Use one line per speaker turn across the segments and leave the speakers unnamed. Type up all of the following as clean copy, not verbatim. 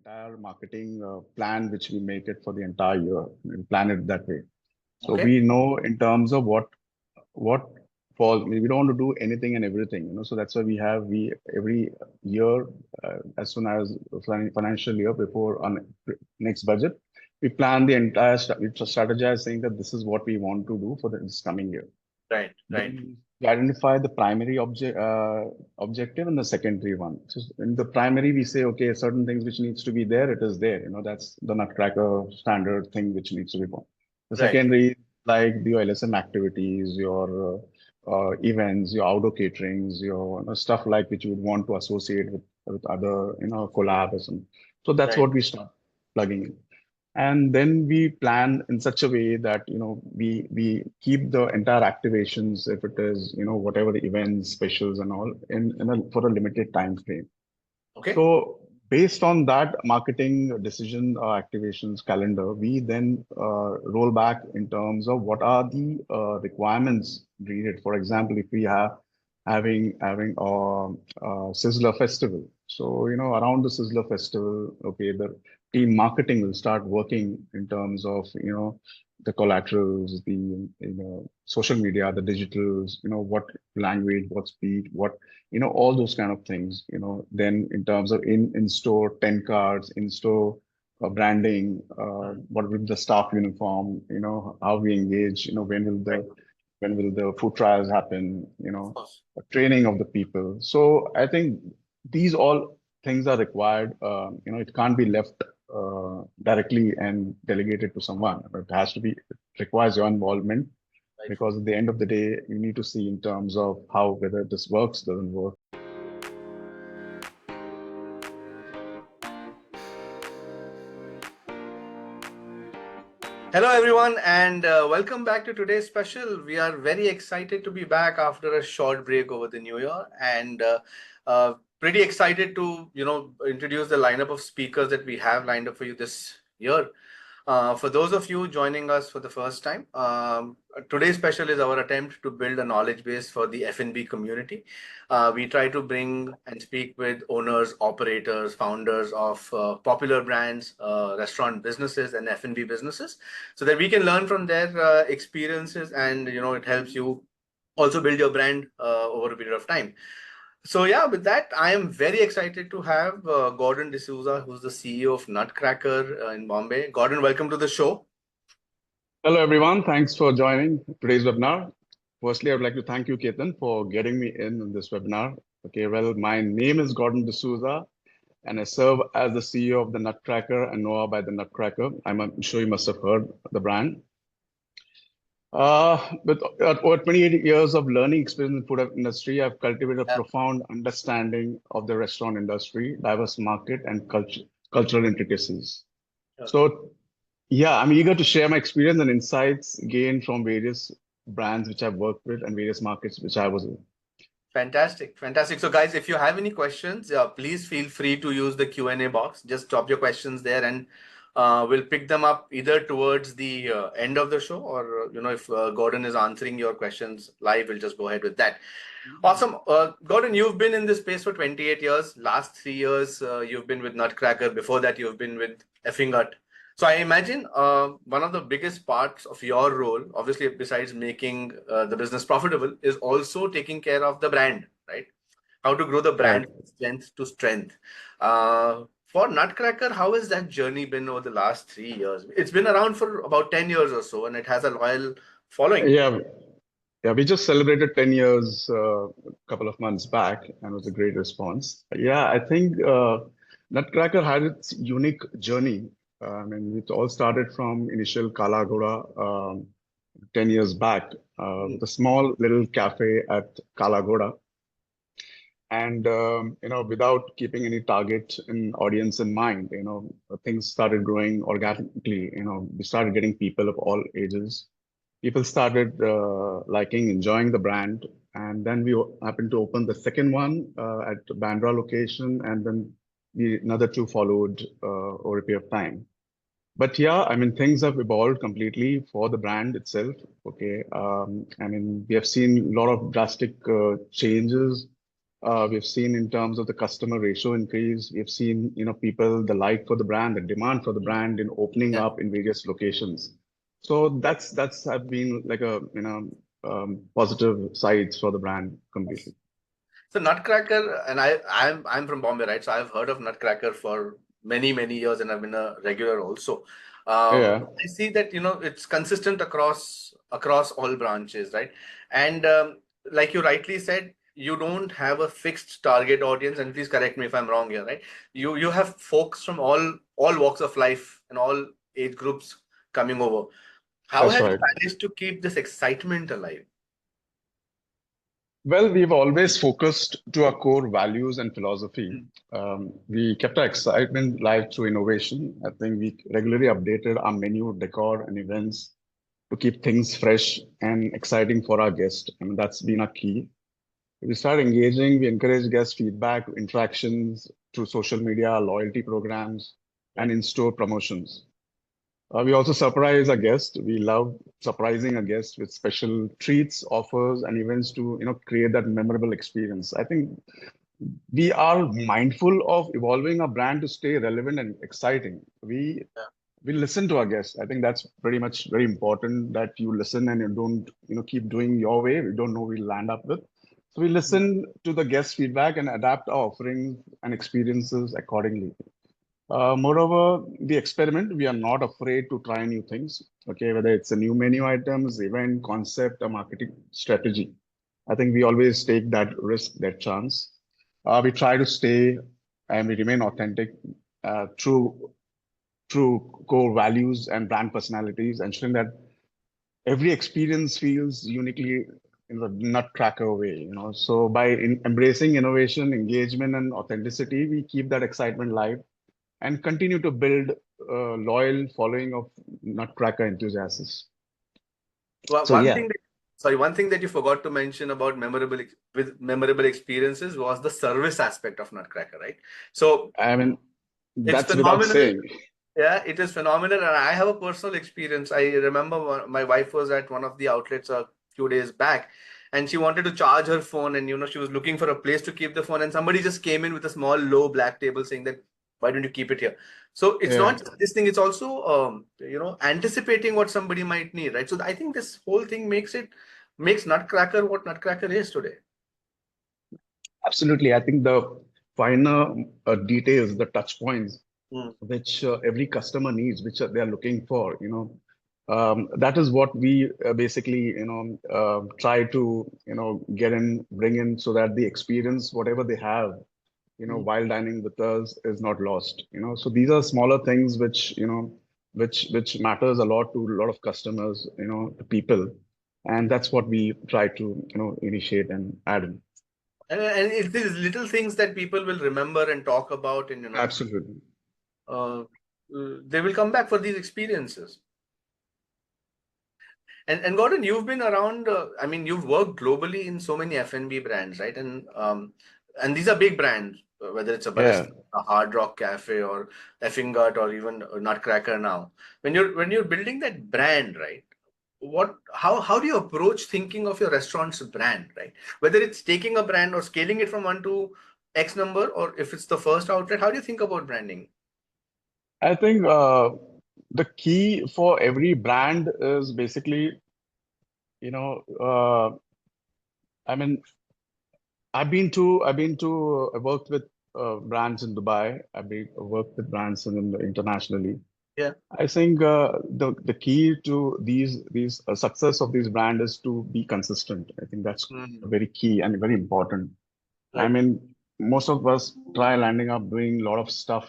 entire marketing plan, which we make it for the entire year, and plan it that way. So
Okay.
we know in terms of what falls. We don't want to do anything and everything, So that's why we every year, as soon as financial year before on next budget, we plan the entire. We strategize saying that this is what we want to do for this coming year.
Right. Right.
Then we identify the primary objective and the secondary one. So in the primary, we say, okay, certain things which needs to be there, it is there. That's the Nutcracker standard thing which needs to be done. The
Right.
secondary, like the LSM activities, your events, your outdoor caterings, your stuff like which you would want to associate with other, collabs. And so that's
Right.
what we start plugging in. And then we plan in such a way that we keep the entire activations, if it is whatever the events, specials, and all, for a limited time frame.
Okay.
So based on that marketing decision activations calendar, we then roll back in terms of what are the requirements needed. For example, if we have having a Sizzler festival, so around the Sizzler festival, okay, the team marketing will start working in terms of the collaterals, the social media, the digitals, what language, what speed, what all those kind of things, then in terms of in-store 10 cards, in-store branding, what will the staff uniform, how we engage,
Right.
when will the food trials happen,
Of course.
training of the people. So I think these all things are required. It can't be left directly and delegated to someone. It has to be, it requires your involvement,
Right.
because at the end of the day, you need to see in terms of how, whether this works, doesn't work.
Hello, everyone, and welcome back to today's special. We are very excited to be back after a short break over the New Year, and pretty excited to introduce the lineup of speakers that we have lined up for you this year. For those of you joining us for the first time, today's special is our attempt to build a knowledge base for the F&B community. We try to bring and speak with owners, operators, founders of popular brands, restaurant businesses, and F&B businesses, so that we can learn from their experiences, and it helps you also build your brand over a period of time. So yeah, with that, I am very excited to have Gordon D'Souza, who's the CEO of Nutcracker in Bombay. Gordon, welcome to the show.
Hello, everyone. Thanks for joining today's webinar. Firstly, I would like to thank you, Ketan, for getting me in this webinar. Okay, well, my name is Gordon D'Souza, and I serve as the CEO of the Nutcracker and Noah by the Nutcracker. I'm sure you must have heard the brand. With over 28 years of learning experience in the food industry, I've cultivated a
Yeah.
profound understanding of the restaurant industry, diverse market, and cultural intricacies.
Sure.
So, yeah, I'm eager to share my experience and insights gained from various brands which I've worked with and various markets which I was in.
Fantastic, fantastic. So, guys, if you have any questions, please feel free to use the Q&A box. Just drop your questions there, and we'll pick them up either towards the end of the show, or if Gordon is answering your questions live, we'll just go ahead with that. Awesome. Gordon, you've been in this space for 28 years. Last 3 years, you've been with Nutcracker. Before that, you've been with Effing Gut. So I imagine one of the biggest parts of your role, obviously, besides making the business profitable, is also taking care of the brand, right? How to grow the
Right.
brand from strength to strength. For Nutcracker, how has that journey been over the last 3 years? It's been around for about 10 years or so, and it has a loyal following.
Yeah, yeah, we just celebrated 10 years a couple of months back, and it was a great response. Yeah, I think Nutcracker had its unique journey. I mean, it all started from initial Kala Ghoda 10 years back,
Mm.
with a small little cafe at Kala Ghoda. And without keeping any target and audience in mind, things started growing organically. We started getting people of all ages. People started liking, enjoying the brand, and then we happened to open the second one at Bandra location, and then another two followed over a period of time. But yeah, I mean, things have evolved completely for the brand itself. Okay, I mean, we have seen a lot of drastic changes We've seen in terms of the customer ratio increase. We've seen, people, the like for the brand, the demand for the
Mm.
brand in opening
Yeah.
up in various locations. So that's have been like a, positive sides for the brand completely.
So Nutcracker, and I'm from Bombay, right? So I've heard of Nutcracker for many years, and I've been a regular also.
Yeah,
I see that it's consistent across all branches, right? And like you rightly said, you don't have a fixed target audience, and please correct me if I'm wrong here, right? You have folks from all walks of life and all age groups coming over. How
that's
have you
right.
managed to keep this excitement alive?
Well, we've always focused to our core values and philosophy.
Mm.
We kept our excitement live through innovation. I think we regularly updated our menu, decor, and events to keep things fresh and exciting for our guests. I mean, that's been a key. We start engaging, we encourage guest feedback, interactions through social media, loyalty programs, and
Right.
in-store promotions. We also surprise our guests. We love surprising our guests with special treats, offers, and events to, create that memorable experience. I think we are mindful of evolving our brand to stay relevant and exciting. We listen to our guests. I think that's pretty much very important that you listen and you don't, keep doing your way. We don't know we'll land up with. So we
Yeah.
listen to the guest feedback and adapt our offerings and experiences accordingly. Moreover, we experiment. We are not afraid to try new things. Okay, whether it's a new menu items, event, concept, or marketing strategy. I think we always take that risk, that chance. We try to stay and we remain authentic through core values and brand personalities, ensuring that every experience feels uniquely in the Nutcracker way. So by embracing innovation, engagement, and authenticity, we keep that excitement live and continue to build a loyal following of Nutcracker enthusiasts. So
One
yeah,
thing one thing that you forgot to mention about with memorable experiences was the service aspect of Nutcracker, right? So
I mean,
it's
that's without
phenomenal.
saying.
Yeah, it is phenomenal, and I have a personal experience. I remember my wife was at one of the outlets a few days back, and she wanted to charge her phone, and she was looking for a place to keep the phone, and somebody just came in with a small low black table saying that why don't you keep it here? So it's
Yeah,
not just this thing; it's also anticipating what somebody might need, right? So I think this whole thing makes Nutcracker what Nutcracker is today.
absolutely. I think the finer details, the touch points,
Mm.
which every customer needs, which they are looking for, that is what we basically, try to, get in, bring in so that the experience, whatever they have,
Mm.
while dining with us is not lost. So these are smaller things which, which matters a lot to a lot of customers, to people. And that's what we try to, initiate and add in.
And it's these little things that people will remember and talk about, and
Absolutely.
uh, they will come back for these experiences. And Gordon, you've been around. I mean, you've worked globally in so many F&B brands, right? And these are big brands, whether it's a
Yeah.
Barista, a Hard Rock Cafe, or Effingut, or even a Nutcracker now. When you're building that brand, right? How do you approach thinking of your restaurant's brand, right? Whether it's taking a brand or scaling it from one to X number, or if it's the first outlet, how do you think about branding?
I think the key for every brand is basically, you know, uh, I mean, I worked with brands in Dubai. Worked with brands internationally.
Yeah.
I think the key to these success of these brand is to be consistent. I think that's
Mhm.
very key and very important. I
Right.
mean, most of us try landing up doing a lot of stuff,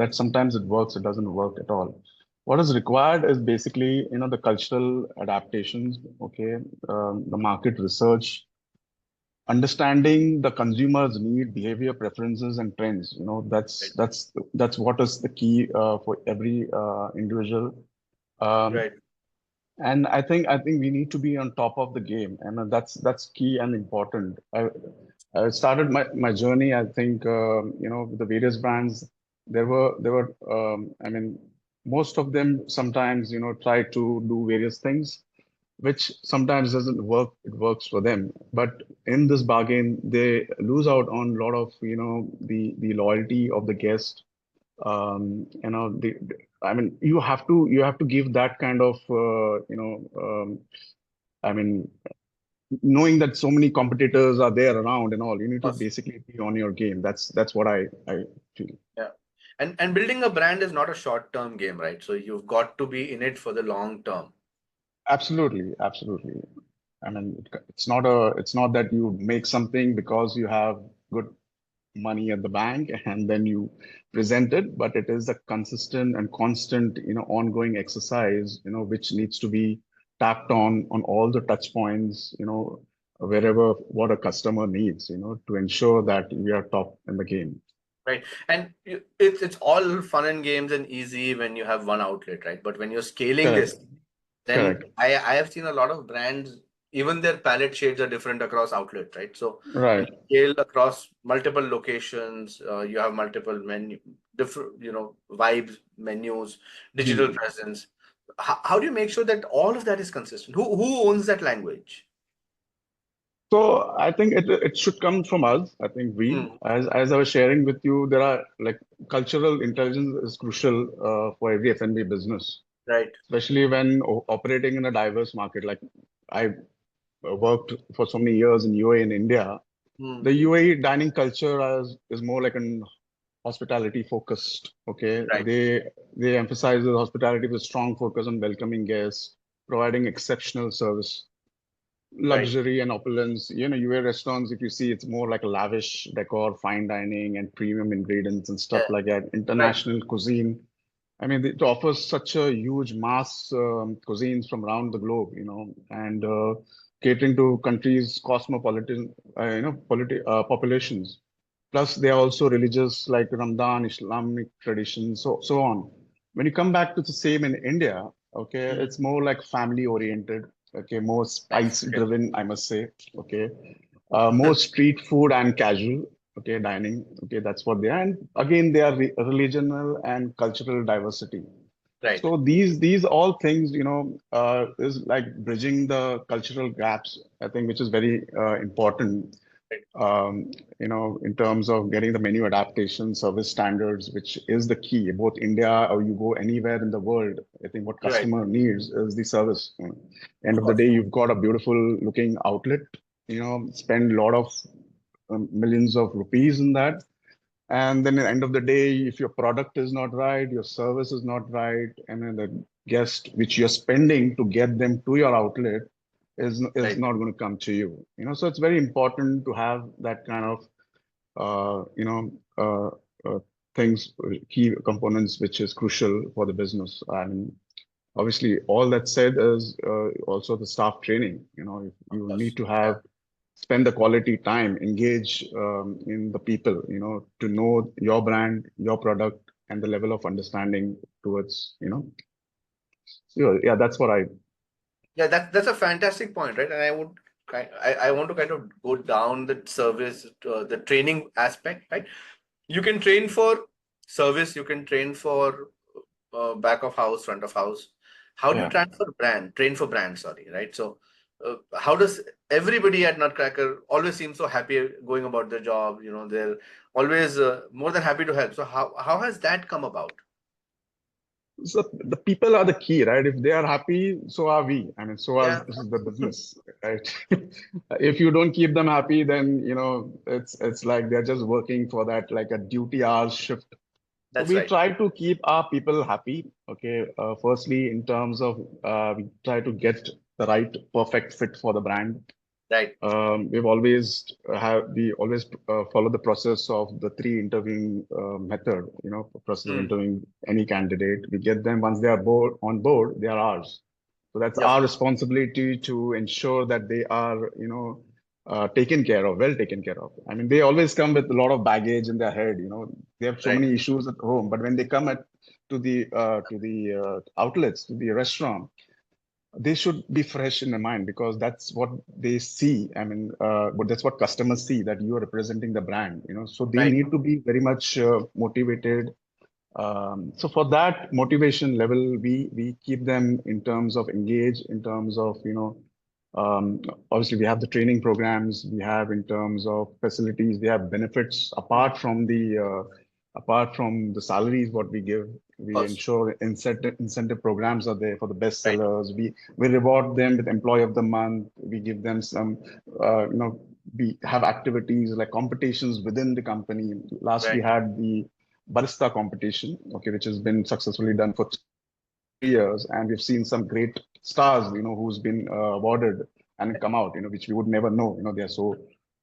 that sometimes it works, it doesn't work at all. What is required is basically, the cultural adaptations, okay, the market research, understanding the consumer's need, behavior, preferences, and trends.
Right.
That's what is the key for every individual. Um,
Right.
and I think we need to be on top of the game, and that's key and important. I started my journey. I think with the various brands. There were I mean most of them sometimes try to do various things. which sometimes doesn't work. It works for them, but in this bargain, they lose out on a lot of, the loyalty of the guest. I mean, you have to give that kind of, I mean, knowing that so many competitors are there around and all, you need to
Awesome.
basically be on your game. That's what I feel.
Yeah. And building a brand is not a short-term game, right? So you've got to be in it for the long term.
Absolutely, absolutely. I mean, it's not that you make something because you have good money at the bank and then you present it, but it is a consistent and constant, ongoing exercise, which needs to be tapped on all the touch points, wherever what a customer needs, to ensure that we are top in the game.
Right. And it's all fun and games and easy when you have one outlet, right? But when you're scaling
Correct,
this, then
correct.
I have seen a lot of brands, even their palette shades are different across outlets, right? So when
Right.
you scale across multiple locations, you have multiple menu, different, vibes, menus, digital
Hmm.
presence. How do you make sure that all of that is consistent? Who owns that language?
So I think it should come from us. I think we,
Mm,
as I was sharing with you, there are like cultural intelligence is crucial for every F&B business,
right.
especially when operating in a diverse market. Like I worked for so many years in UAE and India.
Mm,
The UAE dining culture is more like an hospitality focused. Okay,
right.
they emphasize the hospitality with strong focus on welcoming guests, providing exceptional service,
Right.
luxury and opulence. UA restaurants, if you see, it's more like lavish decor, fine dining, and premium ingredients and stuff
Yeah.
like that.
Right.
International cuisine. I mean, it offers such a huge mass cuisines from around the globe, and catering to countries' cosmopolitan, populations. Plus, they are also religious like Ramadan, Islamic traditions, so on. When you come back to the same in India, okay,
Mm,
it's more like family oriented, okay, more
nice.
spice
Okay.
driven, I must say, okay, more street food and casual, okay, dining, okay, that's what they are. And again, they are regional and cultural diversity.
Right.
So these all things, is like bridging the cultural gaps, I think, which is very important,
Right.
um, in terms of getting the menu adaptation, service standards, which is the key. Both India or you go anywhere in the world, I think what
Right.
customer needs is the service. End
Of
of the
course.
day, you've got a beautiful looking outlet, spend a lot of millions of rupees in that. And then at the end of the day, if your product is not right, your service is not right, and then the guest which you're spending to get them to your outlet is
Right.
not going to come to you. So it's very important to have that kind of uh, you know uh, things, key components, which is crucial for the business. And obviously, all that said is also the staff training.
Of
You
course.
need to
Yeah.
have spend the quality time, engage in the people, to know your brand, your product, and the level of understanding towards, so yeah, that's what I,
Yeah, that's a fantastic point, right? And I want to kind of go down the service, the training aspect, right? You can train for service, you can train for back of house, front of house. How do you
yeah.
train for brand, sorry, right? So, how does everybody at Nutcracker always seem so happy going about their job? They're always more than happy to help. So, how has that come about?
So the people are the key, right? If they are happy, so are we. I mean, so
Yeah,
is the business, right? If you don't keep them happy, then it's like they're just working for that like a duty hours shift. So
that's
we
right.
try to keep our people happy. Okay, firstly, in terms of we try to get the right perfect fit for the brand.
Right.
We always follow the process of the three interviewing method, process of
Mm,
interviewing any candidate. We get them once they are on board, they are ours. So that's
yeah, of
our
course.
responsibility to ensure that they are, taken care of, well taken care of. I mean, they always come with a lot of baggage in their head. They have so
Right.
many issues at home, but when they come to the outlets, to the restaurant, they should be fresh in the mind because that's what they see. I mean, but that's what customers see, that you are representing the brand. So they
Right.
need to be very much motivated, So for that motivation level, we keep them in terms of engage, in terms of, obviously we have the training programs, we have in terms of facilities, we have benefits apart from the salaries what we give.
Of
We
course.
ensure incentive programs are there for the best
Right.
sellers. We reward them with Employee of the Month. We give them some, we have activities like competitions within the company. Last we
Right.
had the barista competition, okay, which has been successfully done for 3 years, and we've seen some great stars, who's been awarded and come out, which we would never know, they're so.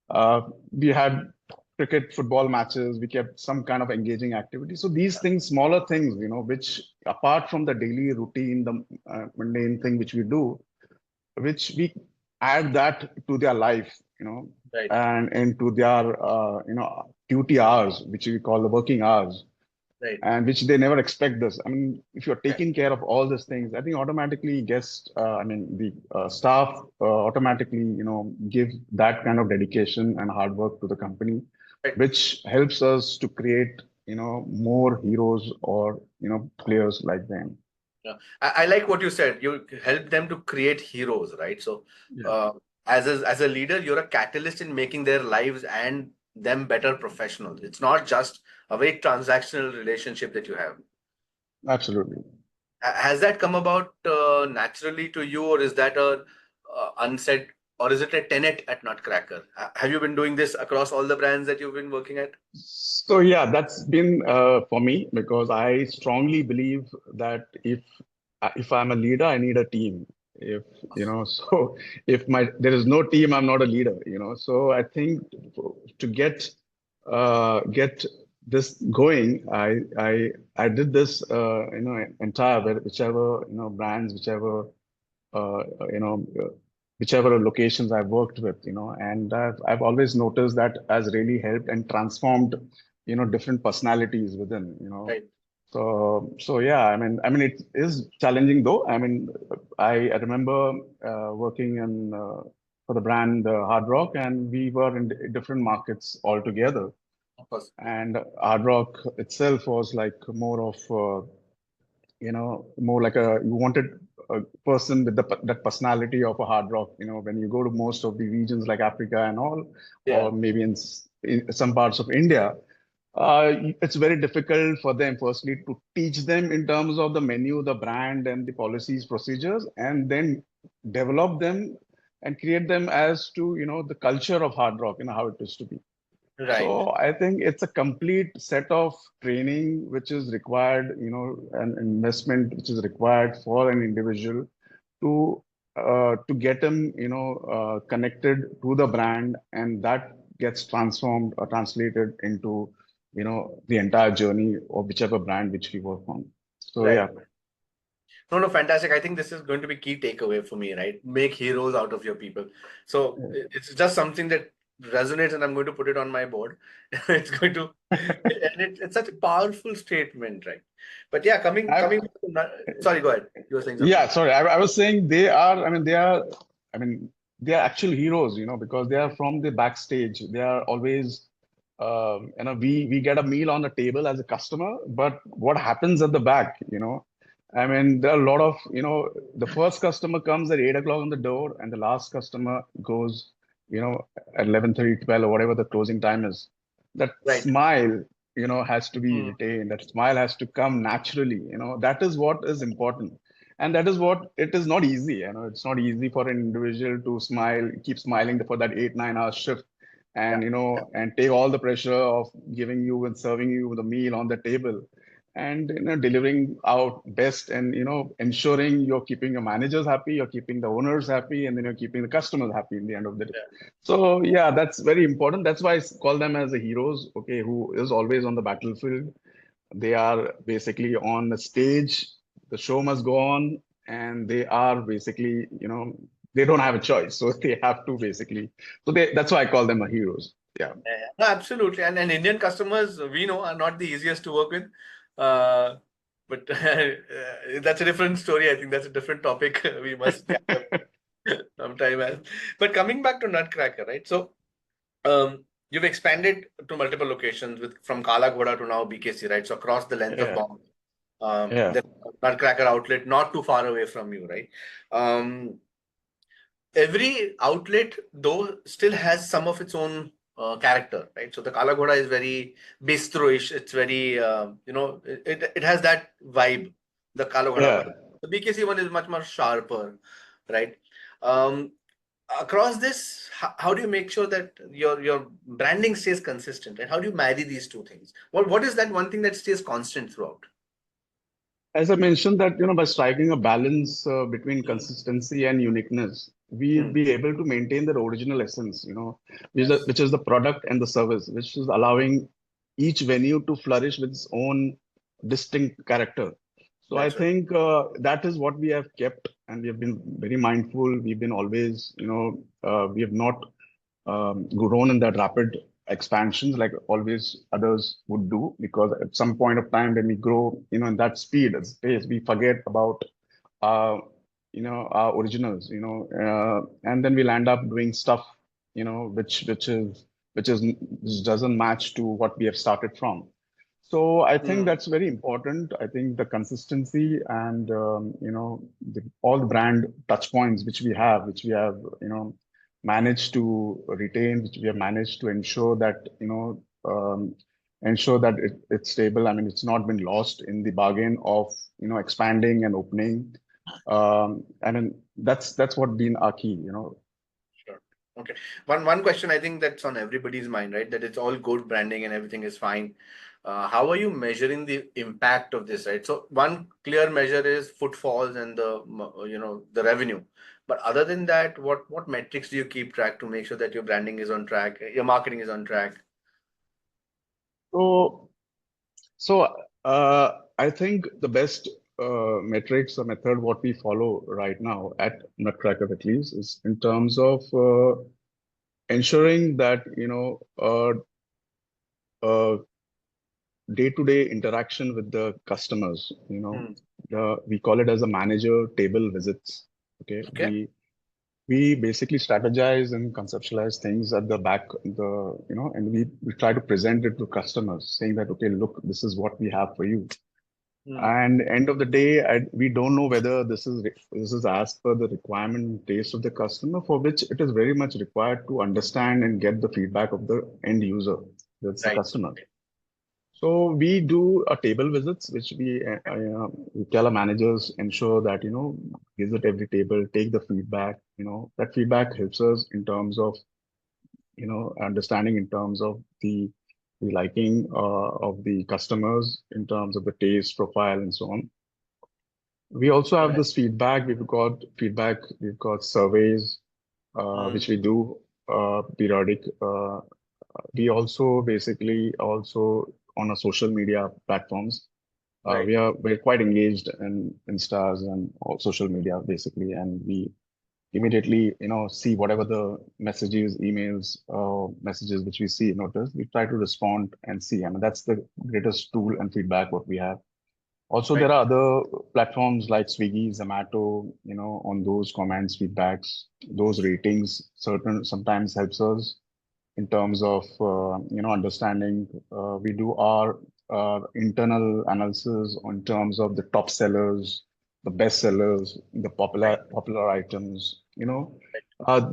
Uh, we had cricket, football matches. We kept some kind of engaging activity. So these things, smaller things, which apart from the daily routine, the mundane thing which we do, which we add that to their life,
Right.
and into their duty hours, which we call the working hours,
Right.
and which they never expect this. I mean, if you're
Right.
taking care of all these things, I think automatically guests, the staff automatically, give that kind of dedication and hard work to the company,
Right.
which helps us to create, more heroes or, players like them.
Yeah. I like what you said. You help them to create heroes, right? So,
Yeah,
uh, as a leader, you're a catalyst in making their lives and them better professionals. It's not just a very transactional relationship that you have.
absolutely.
Has that come about naturally to you, or is that a unsaid, or is it a tenet at Nutcracker? Have you been doing this across all the brands that you've been working at?
So yeah, that's been for me because I strongly believe that if I'm a leader, I need a team. If so if my there is no team, I'm not a leader. So I think to get this going, I did this entire whichever brands, uh, you know, uh, whichever locations I've worked with, and I've always noticed that has really helped and transformed, different personalities within,
Right.
So yeah, I mean, it is challenging though. I mean, I remember working for the brand Hard Rock, and we were in different markets altogether.
Of course.
And Hard Rock itself was like more of more like you wanted a person with that personality of a Hard Rock. When you go to most of the regions like Africa and all,
Yeah.
or maybe in some parts of India, it's very difficult for them, firstly, to teach them in terms of the menu, the brand, and the policies, procedures, and then develop them and create them as to, the culture of Hard Rock, how it is to be.
Right.
So I think it's a complete set of training which is required, an investment which is required for an individual to get him, connected to the brand, and that gets transformed or translated into, the entire journey of whichever brand which we work on. So
Right.
yeah.
No, no, fantastic. I think this is going to be key takeaway for me, right? Make heroes out of your people. So it's just something that resonates, and I'm going to put it on my board. It's going to, and it's such a powerful statement, right? But yeah, coming.
I,
Sorry, go ahead. You were saying
Yeah,
something.
sorry. I was saying I mean, they are actual heroes, because they are from the backstage. They are always, we get a meal on the table as a customer, but what happens at the back, I mean, there are a lot of, the first customer comes at 8 o'clock on the door, and the last customer goes, at 11:30, 12, or whatever the closing time is. That
Right.
smile, has to be
Hmm.
retained. That smile has to come naturally. That is what is important. And that is what it is not easy. It's not easy for an individual to smile, keep smiling for that 8, 9 hour shift,
Yeah.
and and take all the pressure of giving you and serving you the meal on the table, and delivering out best, and ensuring you're keeping your managers happy, you're keeping the owners happy, and then you're keeping the customers happy in the end of the day.
Yeah.
So yeah, that's very important. That's why I call them as the heroes, okay, who is always on the battlefield. They are basically on the stage. The show must go on, and they are basically, they don't have a choice. So they have to basically. So that's why I call them a heroes. Yeah.
Yeah. No, absolutely. And Indian customers, we know, are not the easiest to work with. Uh, but that's a different story. I think that's a different topic. We must catch up sometime else. But coming back to Nutcracker, right? So, You've expanded to multiple locations from Kala Ghoda to now BKC, right? So across the length of
Yeah,
Bombay.
yeah,
The Nutcracker outlet not too far away from you, right? Um, every outlet though still has some of its own character, right? So the Kala Ghoda is very bistro-ish. It's very it has that vibe, the Kala Ghoda
yeah.
one. The BKC one is much more sharper, right? Um, across this, how do you make sure that your branding stays consistent, and how do you marry these two things? What is that one thing that stays constant throughout?
As I mentioned that, by striking a balance between
Mm.
consistency and uniqueness, we'll
Mm.
be able to maintain the original essence,
Yes,
which is the product and the service, which is allowing each venue to flourish with its own distinct character. So I
that's right.
think that is what we have kept, and we have been very mindful. We've been always, we have not grown in that rapid expansions like always others would do, because at some point of time when we grow, in that speed and space, we forget about our, our originals, and then we'll end up doing stuff, which doesn't match to what we have started from. So I think
Mm.
that's very important. I think the consistency and all the brand touch points which we have managed to retain, which we have managed to ensure that it's stable. I mean, it's not been lost in the bargain of expanding and opening. I mean, that's what been our key.
Sure. Okay. One question I think that's on everybody's mind, right? That it's all good branding and everything is fine. How are you measuring the impact of this, right? So one clear measure is footfalls and the revenue. But other than that, what metrics do you keep track to make sure that your branding is on track, your marketing is on track?
So I think the best metrics or method what we follow right now at Nutcracker at least is in terms of ensuring that uh, day-to-day interaction with the customers.
Hmm.
We call it as a manager table visits. Okay,
Okay.
we basically strategize and conceptualize things at the back, and we try to present it to customers, saying that okay, look, this is what we have for you.
Hmm.
And end of the day, we don't know whether this is as per the requirement and taste of the customer, for which it is very much required to understand and get the feedback of the end user, that's the
Right.
customer. So we do a table visits, which we tell our managers ensure that visit every table, take the feedback. That feedback helps us in terms of understanding in terms of the liking of the customers, in terms of the taste profile and so on. We also have
Right.
this feedback. We've got feedback. We've got surveys,
Hmm.
which we do periodic. We also basically also on our social media platforms.
Right.
We're quite engaged in Instas and all social media basically, and we immediately see whatever the messages, emails, messages which we see notice. We try to respond and see. I mean, that's the greatest tool and feedback what we have. Also, there
Right.
are other platforms like Swiggy, Zomato, on those comments, feedbacks, those ratings, certain sometimes helps us in terms of, understanding. We do our internal analysis in terms of the top sellers, the best sellers, the
Right.
popular items,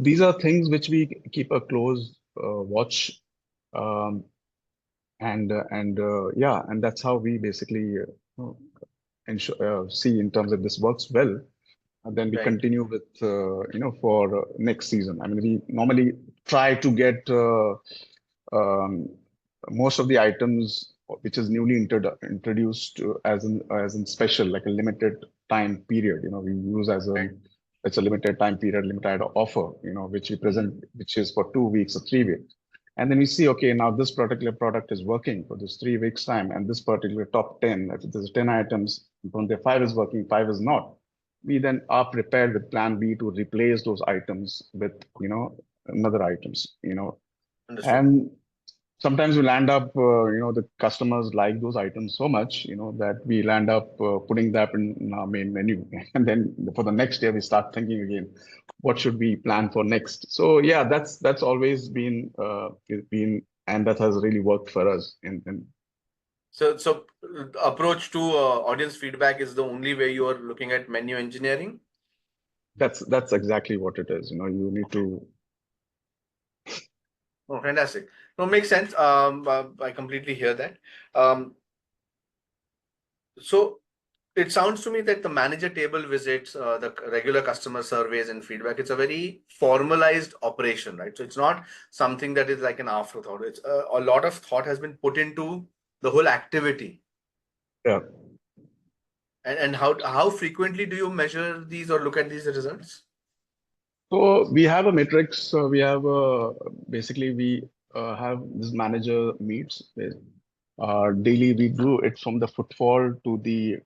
these are things which we keep a close watch. Um, and yeah, and that's how we basically see in terms of this works well, and then we
Right.
continue with for next season. I mean, we normally try to get um, most of the items which is newly introduced as in special, like a limited time period. We use as
Right.
an it's a limited time period, limited offer. Which we
Hmm.
present, which is for 2 weeks or 3 weeks. And then we see, okay, now this particular product is working for this 3 weeks time, and this particular top 10, if there's 10 items, from the five is working, five is not. We then are prepared with plan B to replace those items with, another items.
Understood.
And sometimes we'll end up, the customers like those items so much, that we'll end up putting that in our main menu. And then for the next day, we start thinking again, what should we plan for next? So yeah, that's always been, and that has really worked for us. And
So approach to audience feedback is the only way you are looking at menu engineering.
that's exactly what it is. You need
Okay.
to.
Oh, fantastic. No, makes sense. I completely hear that. So it sounds to me that the manager table visits, the regular customer surveys and feedback, it's a very formalized operation, right? So it's not something that is like an afterthought. It's a lot of thought has been put into the whole activity.
Yeah.
And how frequently do you measure these or look at these results?
So we have a matrix. We have basically we have this manager meets. Daily we do it from the footfall to the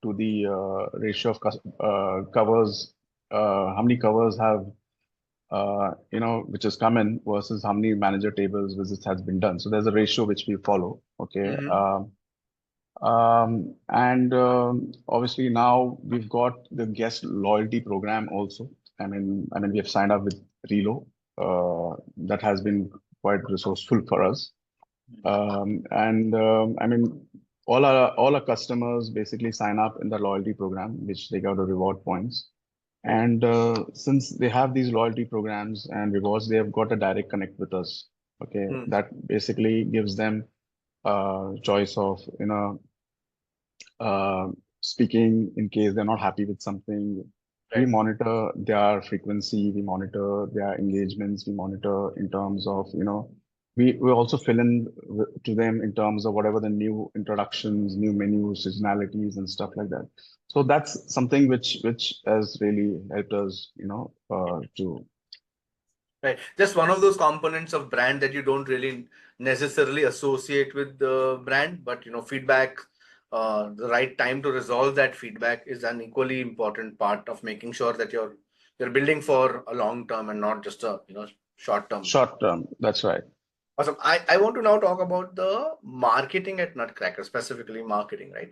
ratio of covers. How many covers have which has come in versus how many manager tables visits has been done. So there's a ratio which we follow. Okay.
Mm-hmm.
And obviously now we've got the guest loyalty program also. I mean, we have signed up with Relo. That has been quite resourceful for us. And I mean, all our customers basically sign up in the loyalty program, which they got the reward points.
Right.
And since they have these loyalty programs and rewards, they have got a direct connect with us. Okay,
Mm.
that basically gives them choice of uh, speaking in case they're not happy with something. We
Right.
monitor their frequency, we monitor their engagements, we monitor in terms of, we also fill in to them in terms of whatever the new introductions, new menus, seasonalities, and stuff like that. So that's something which has really helped us, to.
Right. Just one of those components of brand that you don't really necessarily associate with the brand, but feedback, the right time to resolve that feedback is an equally important part of making sure that you're building for a long term and not just a short term.
Short term, that's right.
Awesome. I want to now talk about the marketing at Nutcracker, specifically marketing, right?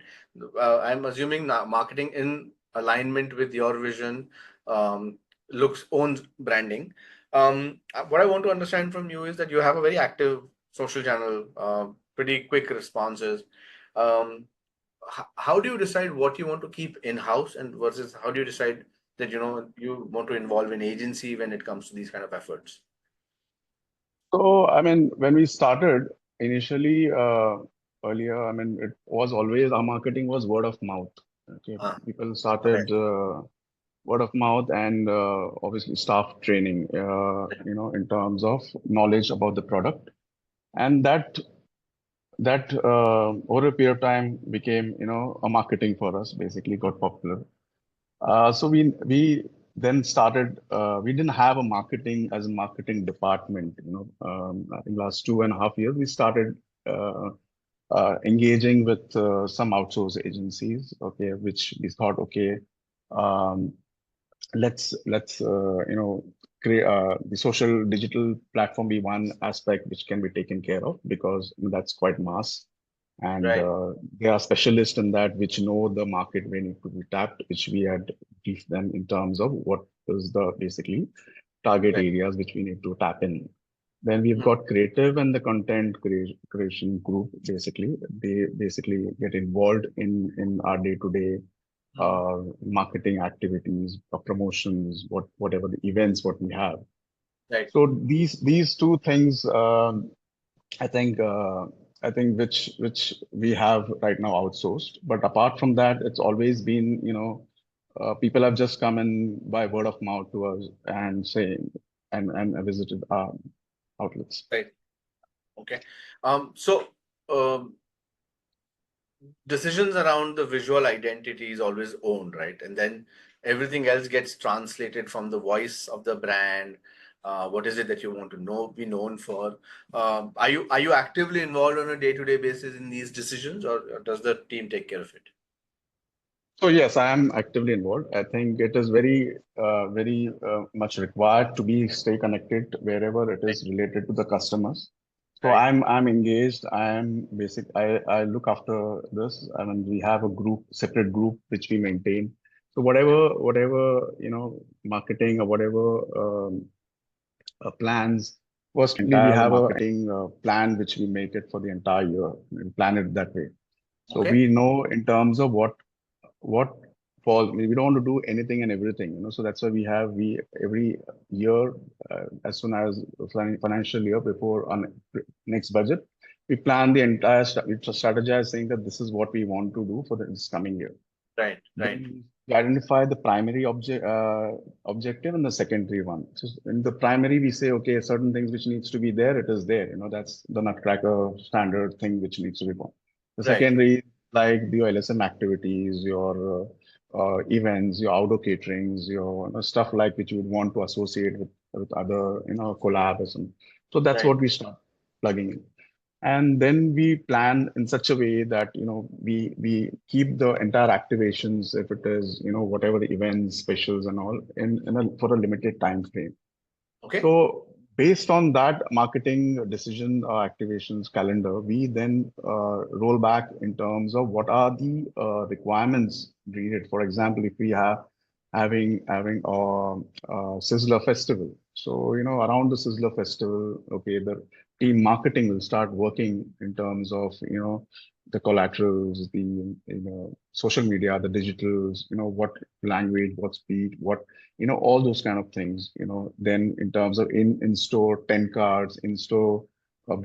I'm assuming marketing in alignment with your vision, looks owns branding. What I want to understand from you is that you have a very active social channel, pretty quick responses. Um, how do you decide what you want to keep in-house and versus how do you decide that you want to involve an agency when it comes to these kind of efforts?
So, I mean, when we started initially, earlier, I mean, it was always our marketing was word of mouth. Okay,
Ah,
people
okay.
started word of mouth and obviously staff training, in terms of knowledge about the product, and that over a period of time became, a marketing for us. Basically, got popular. So we then started. We didn't have a marketing as a marketing department. I think last 2.5 years we started engaging with some outsource agencies. Okay, which we thought, okay, um, let's create the social digital platform be one aspect which can be taken care of because that's quite mass and
Right,
they are specialists in that which know the market where need to be tapped, which we had briefed them in terms of what is the basically target
right.
areas which we need to tap in. Then we've
Mm,
got creative and the content creation group. Basically, they basically get involved in our day-to-day
mm.
marketing activities, promotions, whatever the events what we have.
Right.
So these two things, I think I think which we have right now outsourced. But apart from that, it's always been, people have just come in by word of mouth to us and saying and visited our outlets.
Right. Okay. So decisions around the visual identity is always owned, right? And then everything else gets translated from the voice of the brand. What is it that you want to be known for? Are you actively involved on a day-to-day basis in these decisions, or does the team take care of it?
So yes, I am actively involved. I think it is very much required to be stay connected wherever it
Right.
is related to the customers, So
Right.
I'm engaged. I look after this. I mean, we have a separate group which we maintain. So
Okay.
whatever, marketing or whatever plans. Firstly, we
Entire
have a
marketing.
marketing plan which we make it for the entire year and plan it that way. So
Okay.
we know in terms of what falls. I mean, we don't want to do anything and everything. So that's why we every year, as soon as financial year before on next budget, we plan the we strategize saying that this is what we want to do for this coming year.
Right. Right.
Then we identify the primary objective and the secondary one. So in the primary, we say, okay, certain things which needs to be there, it is there. That's the Nutcracker standard thing which needs to be done. The
Right.
secondary, like your LSM activities, your events, your outdoor caterings, your stuff like which you would want to associate with other, collabs. And so that's
Right.
what we start plugging in. And then we plan in such a way that we keep the entire activations, if it is whatever the events, specials, and all, for a limited time frame.
Okay.
So based on that marketing decision activations calendar, we then roll back in terms of what are the requirements needed. For example, if we have having a Sizzler festival, so around the Sizzler festival, okay, the team marketing will start working in terms of the collaterals, the social media, the digitals, what language, what speed, what all those kind of things. Then in terms of in-store 10 cards, in-store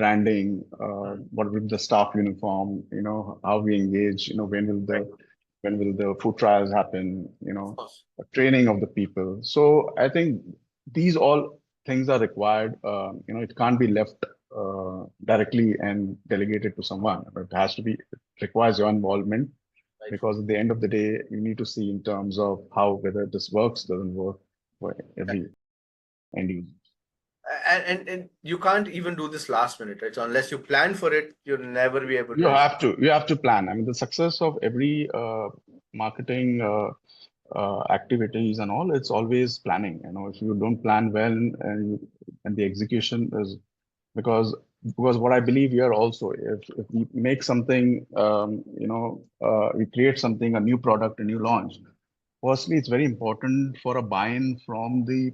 branding,
Mm.
what will the staff uniform, how we engage,
Right.
when will the food trials happen,
Of course.
training of the people. So I think these all things are required. It can't be left directly and delegated to someone. It has to be, it requires your involvement,
Right.
because at the end of the day, you need to see in terms of how whether this works, doesn't work for every end user.
And you can't even do this last minute, right? So unless you plan for it, you'll never be able to ensure.
You have to plan. I mean, the success of every marketing activities and all, it's always planning. If you don't plan well, and the execution is, because what I believe here also, if we make something, we create something, a new product, a new launch. Firstly, it's very important for a buy-in from the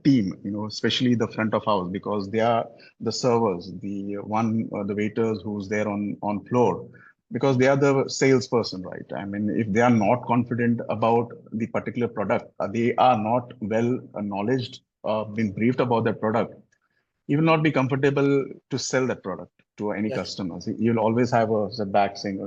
team, especially the front of house, because they are the servers, the waiters who's there on floor, because they are the salesperson, right? I mean, if they are not confident about the particular product, they are not well knowledge, been briefed about that product, you will not be comfortable to sell that product to any
Yes,
customers. You'll always have a setback saying,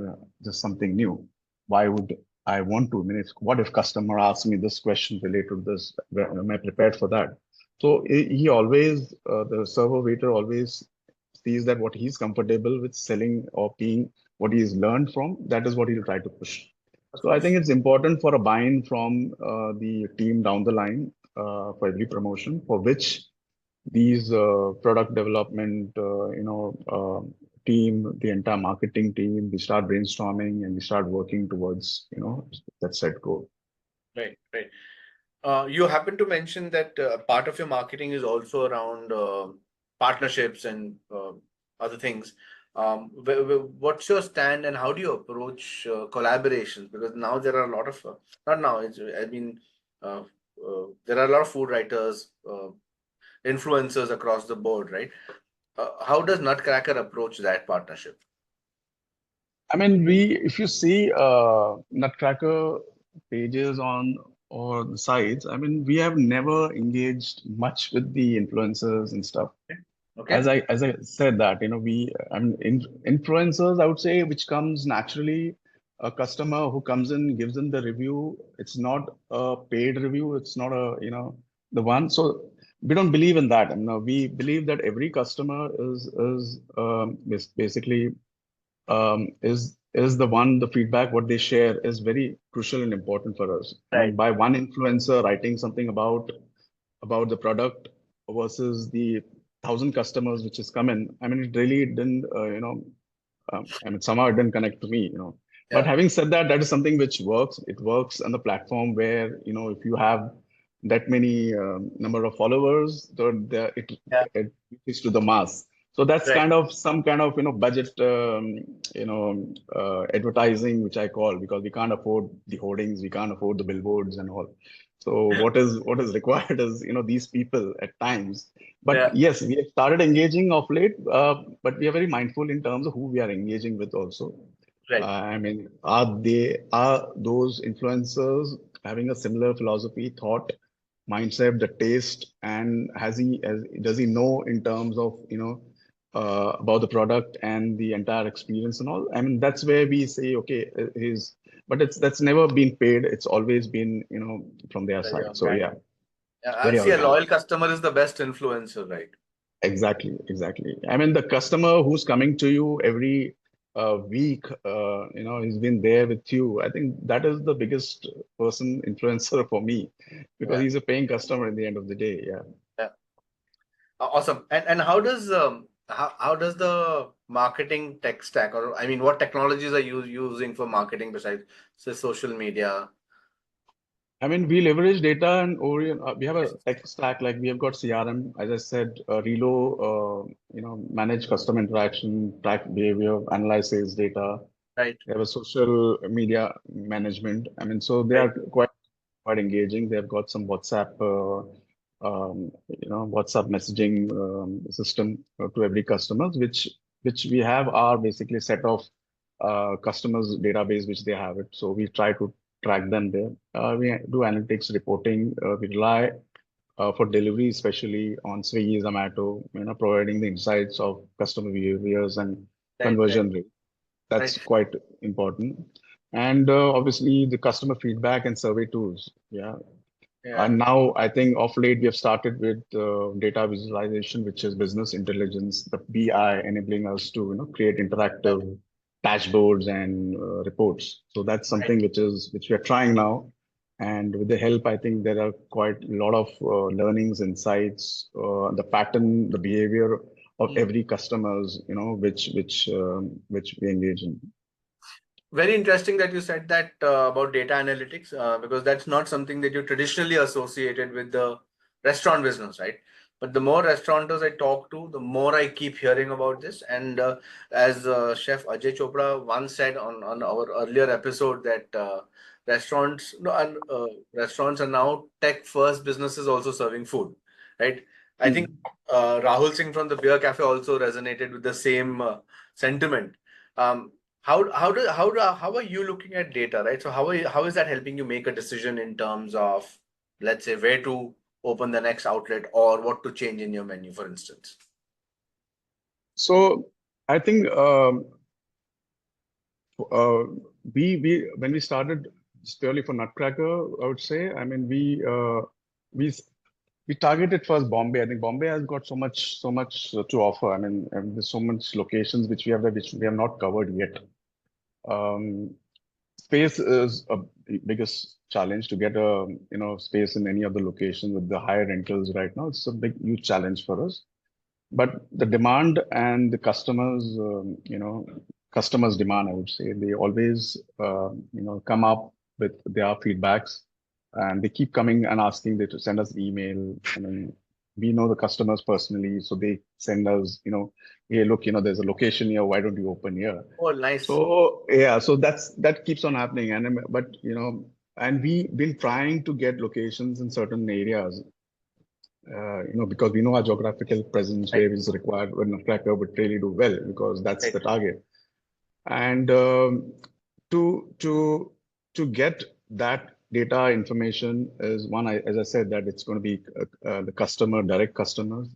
just something new. Why would I want to? I mean, what if customer asks me this question related to this? Am I prepared for that? So he always, the server waiter always sees that what he's comfortable with selling or being, what he's learned from, that is what he'll try to push.
of
So I think
course.
it's important for a buy-in from the team down the line for every promotion, for which these product development, team, the entire marketing team, we start brainstorming and we start working towards, that set goal.
Right. Right. You happen to mention that part of your marketing is also around partnerships and other things. What's your stand and how do you approach collaborations? Because now there are a lot of, not now, I mean, there are a lot of food writers, influencers across the board, right? How does Nutcracker approach that partnership?
I mean, if you see Nutcracker pages on or the sites, I mean, we have never engaged much with the influencers and stuff.
Okay.
As I said that, I mean, influencers, I would say, which comes naturally, a customer who comes in, gives in the review. It's not a paid review. It's not the one. So we don't believe in that. And we believe that every customer is basically is the one, the feedback what they share is very crucial and important for us. I
Right.
mean, by one influencer writing something about the product versus the 1,000 customers which is coming, I mean, it really didn't, I mean, somehow it didn't connect to me, But
Yeah.
having said that, that is something which works. It works on the platform where, if you have that many number of followers, it
Yeah.
it reaches to the mass. So that's
Right.
kind of some kind of budget advertising, which I call, because we can't afford the hoardings, we can't afford the billboards and all. So what is required is these people at times. But
Yeah.
yes, we have started engaging of late, but we are very mindful in terms of who we are engaging with also.
Right.
I mean, are those influencers having a similar philosophy, thought, mindset, the taste, and does he know in terms of about the product and the entire experience and all? I mean, that's where we say, okay, but that's never been paid. It's always been from their
Very
side. So
organic.
yeah,
Yeah, I
very
see a
organic.
loyal customer is the best influencer, right?
Exactly, exactly. I mean, the customer who's coming to you every week, he's been there with you. I think that is the biggest person influencer for me, because
Yeah.
he's a paying customer at the end of the day. Yeah.
Yeah. Awesome. And how does the marketing tech stack, or I mean, what technologies are you using for marketing besides say social media?
I mean, we leverage data and orient. We have a
Yes.
tech stack, like we have got CRM, as I said, Relo, manage customer interaction, track behavior, analyze sales data.
Right.
We have a social media management. I mean, so they
Right.
are quite engaging. They've got some WhatsApp messaging system to every customers, which we have our basically set of customers database which they have it. So we try to track them there. We do analytics reporting. We rely for delivery, especially on Swiggy, Zomato, providing the insights of customer behaviors and
Right. Right.
conversion rate.
Right.
That's quite important. And obviously the customer feedback and survey tools. Yeah.
Yeah.
And now I think of late we have started with data visualization, which is business intelligence, the BI, enabling us to create
Right.
interactive dashboards and reports. So that's
Right.
something which we are trying now. And with the help, I think there are quite a lot of learnings, insights, the pattern, the behavior of
Mm.
every customers, which we engage in.
Very interesting that you said that about data analytics, because that's not something that you traditionally associated with the restaurant business, right? But the more restaurateurs I talk to, the more I keep hearing about this. And as Chef Ajay Chopra once said on our earlier episode, that restaurants, no, restaurants are now tech first businesses also serving food, right? I think
Hmm.
Rahul Singh from the Beer Cafe also resonated with the same sentiment. Um, how are you looking at data, right? So how is that helping you make a decision in terms of, let's say, where to open the next outlet or what to change in your menu, for instance?
So I think Uh, we when we started just purely for Nutcracker, I would say. I mean, we we targeted first Bombay. I think Bombay has got so much to offer. I mean, and there's so much locations which we have there which we have not covered yet. Um, Space is a biggest challenge to get a space in any other location with the higher rentals right now. It's a big huge challenge for us. But the demand and the customers' demand, I would say, they always, come up with their feedbacks, and they keep coming and asking they to send us email. I mean, we know the customers personally, so they send us, hey, look, there's a location here. Why don't you open here?
Oh, nice.
So yeah, so that keeps on happening, but and we've been trying to get locations in certain areas because we know our geographical presence
Right.
where is required when a tracker would really do well because that's
Right.
the target. And to to to get that data information is one, as I said, that it's going to be the direct customers.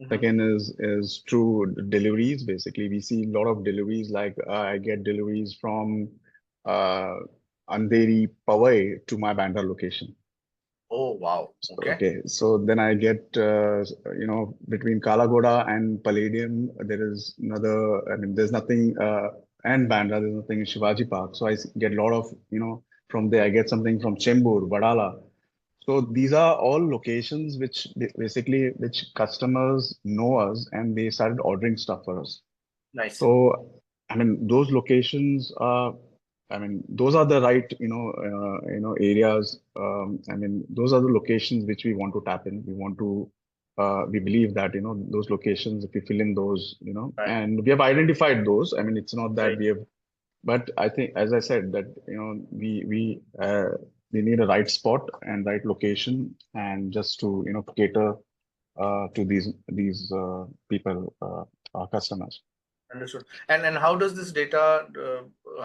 Mhm.
Second is through deliveries. Basically, we see a lot of deliveries. Like I get deliveries from uh, Andheri Powai to my Bandra location.
Oh, wow. Okay.
Okay, so then I get, between Kalagoda and Palladium, there is another, I mean, there's nothing, and Bandra, there's nothing in Shivaji Park. So get a lot of, from there. I get something from Chembur, Vadala. So these are all locations basically which customers know us and they started ordering stuff for us.
Nice.
So, I mean, those locations are, I mean, those are the right, areas. I mean, those are the locations which we want to tap in. We want to we believe that, those locations, if we fill in those,
Right.
and we have identified those. I mean, it's not that
Right.
we have, but I think, as I said, that, we need a right spot and right location, and just to, cater to these people, our customers.
Understood. And how does this data,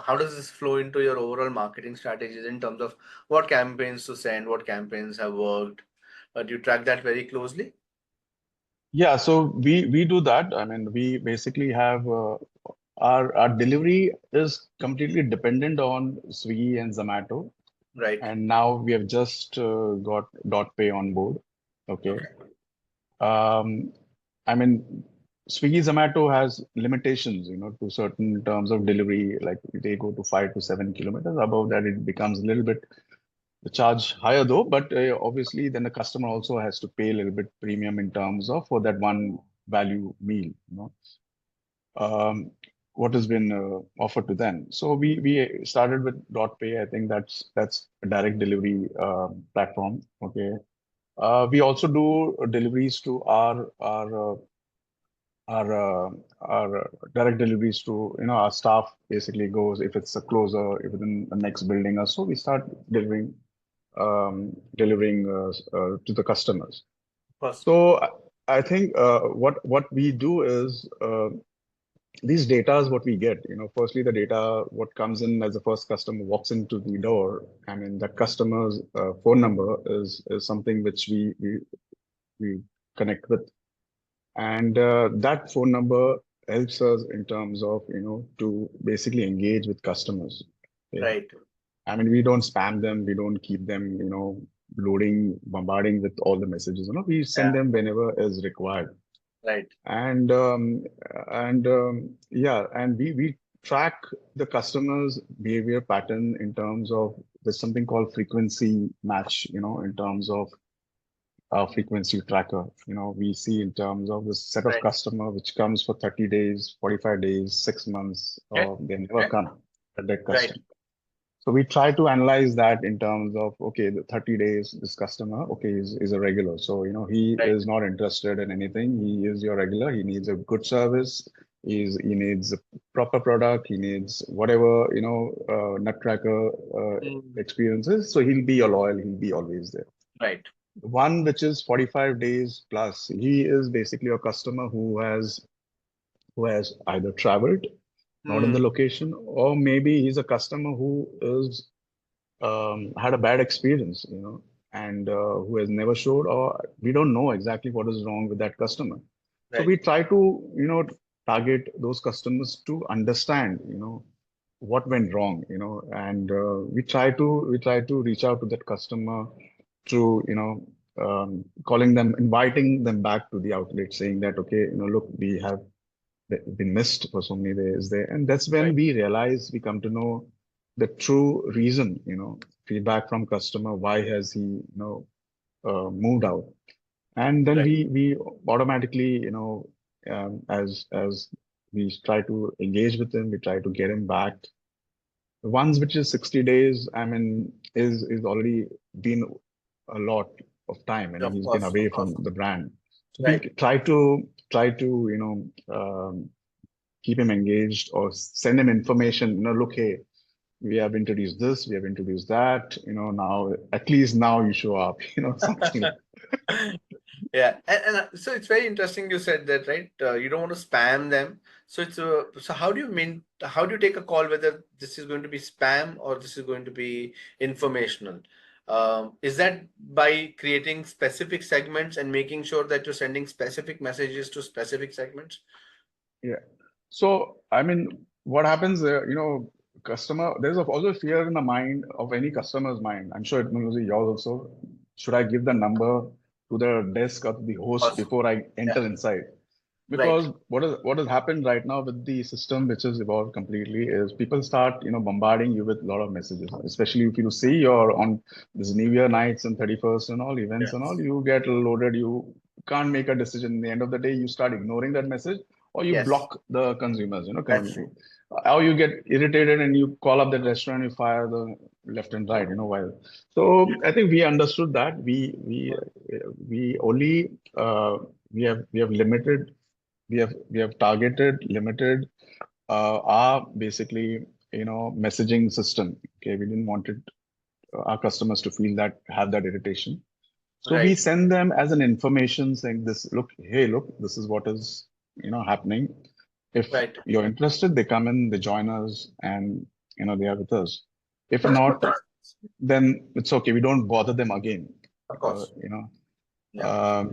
how does this flow into your overall marketing strategies in terms of what campaigns to send, what campaigns have worked? Do you track that very closely?
Yeah, so we do that. I mean, we basically have our delivery is completely dependent on Swiggy and Zomato,
Right.
and now we have just got Dot Pay on board. Okay.
Okay.
Um, I mean, Swiggy Zomato has limitations, to certain terms of delivery. Like they go to 5 to 7 kilometers. Above that, it becomes a little bit the charge higher though. But obviously, then the customer also has to pay a little bit premium in terms of for that one value meal. Um, what has been offered to them. So we started with Dot Pay. I think that's a direct delivery platform. Okay. We also do deliveries to our direct deliveries to, our staff basically goes, if it's a closer, if within the next building or so, we start delivering to the customers.
Of course.
So I think what we do is these data is what we get. Firstly, the data, what comes in as the first customer walks into the door. I mean, that customer's phone number is something which we connect with, and that phone number helps us in terms of, to basically engage with customers. Okay.
Right.
I mean, we don't spam them, we don't keep them, loading, bombarding with all the messages. We send
Yeah.
them whenever is required.
Right.
And yeah, and we track the customer's behavior pattern in terms of, there's something called frequency match, in terms of frequency tracker. We see in terms of the set of
Right.
customer which comes for 30 days, 45 days, 6 months,
Okay.
or they never
Okay.
come, that
Right.
customer. So we try to analyze that in terms of, okay, the 30 days, this customer, okay, is a regular. So, he
Right.
is not interested in anything. He is your regular. He needs a good service. He needs a proper product. He needs whatever, Nutcracker
Mm.
experiences. So he'll be your loyal. He'll be always there.
Right.
One which is 45 days plus, he is basically a customer who has either traveled, not in the
Mm.
location, or maybe he's a customer who is had a bad experience, and who has never showed, or we don't know exactly what is wrong with that customer. So
Right.
we try to, target those customers to understand, what went wrong, and we try to reach out to that customer through, calling them, inviting them back to the outlet, saying that, okay, look, we have been missed for so many days there. And that's when
Right.
we realize, we come to know the true reason, feedback from customer, why has he, moved out. And then
Right.
we automatically, as we try to engage with him, we try to get him back. The ones which is 60 days, I mean, is already been a lot of time. I mean,
Of
he's been
course.
away
Of course.
from the brand. So we
Right.
try to, keep him engaged, or send him information, look, hey, we have introduced this, we have introduced that, now at least now you show up, something like.
Yeah, and so it's very interesting you said that, right? You don't want to spam them. So it's so how do you take a call whether this is going to be spam or this is going to be informational? Is that by creating specific segments and making sure that you're sending specific messages to specific segments?
Yeah. So, I mean, what happens, customer, there's also fear in the mind of any customer's mind. I'm sure it will be yours also. Should I give the number to the desk or to the
Of
host
course.
before I
Yeah.
enter inside?
Right.
Because what has happened right now with the system, which has evolved completely, is people start, bombarding you with a lot of messages. Especially if you see you're on this New Year nights and 31st and all events and all,
Yes.
you get loaded. You can't make a decision. In the end of the day, you start ignoring that message, or you
Yes,
block the consumers,
that's true.
or you get irritated and you call up that restaurant, you fire the left and right, while. So I think we understood that we only we have limited, we have targeted, limited our basically, messaging system. Okay, we didn't want our customers to feel that, have that irritation. So we
Right,
send them as an information saying this, look, hey, look, this is what is, happening. If
right.
you're interested, they come in, they join us, and, they are with us. If not, then it's okay. We don't bother them again.
Of
Uh,
course.
you know,
Yeah.
um,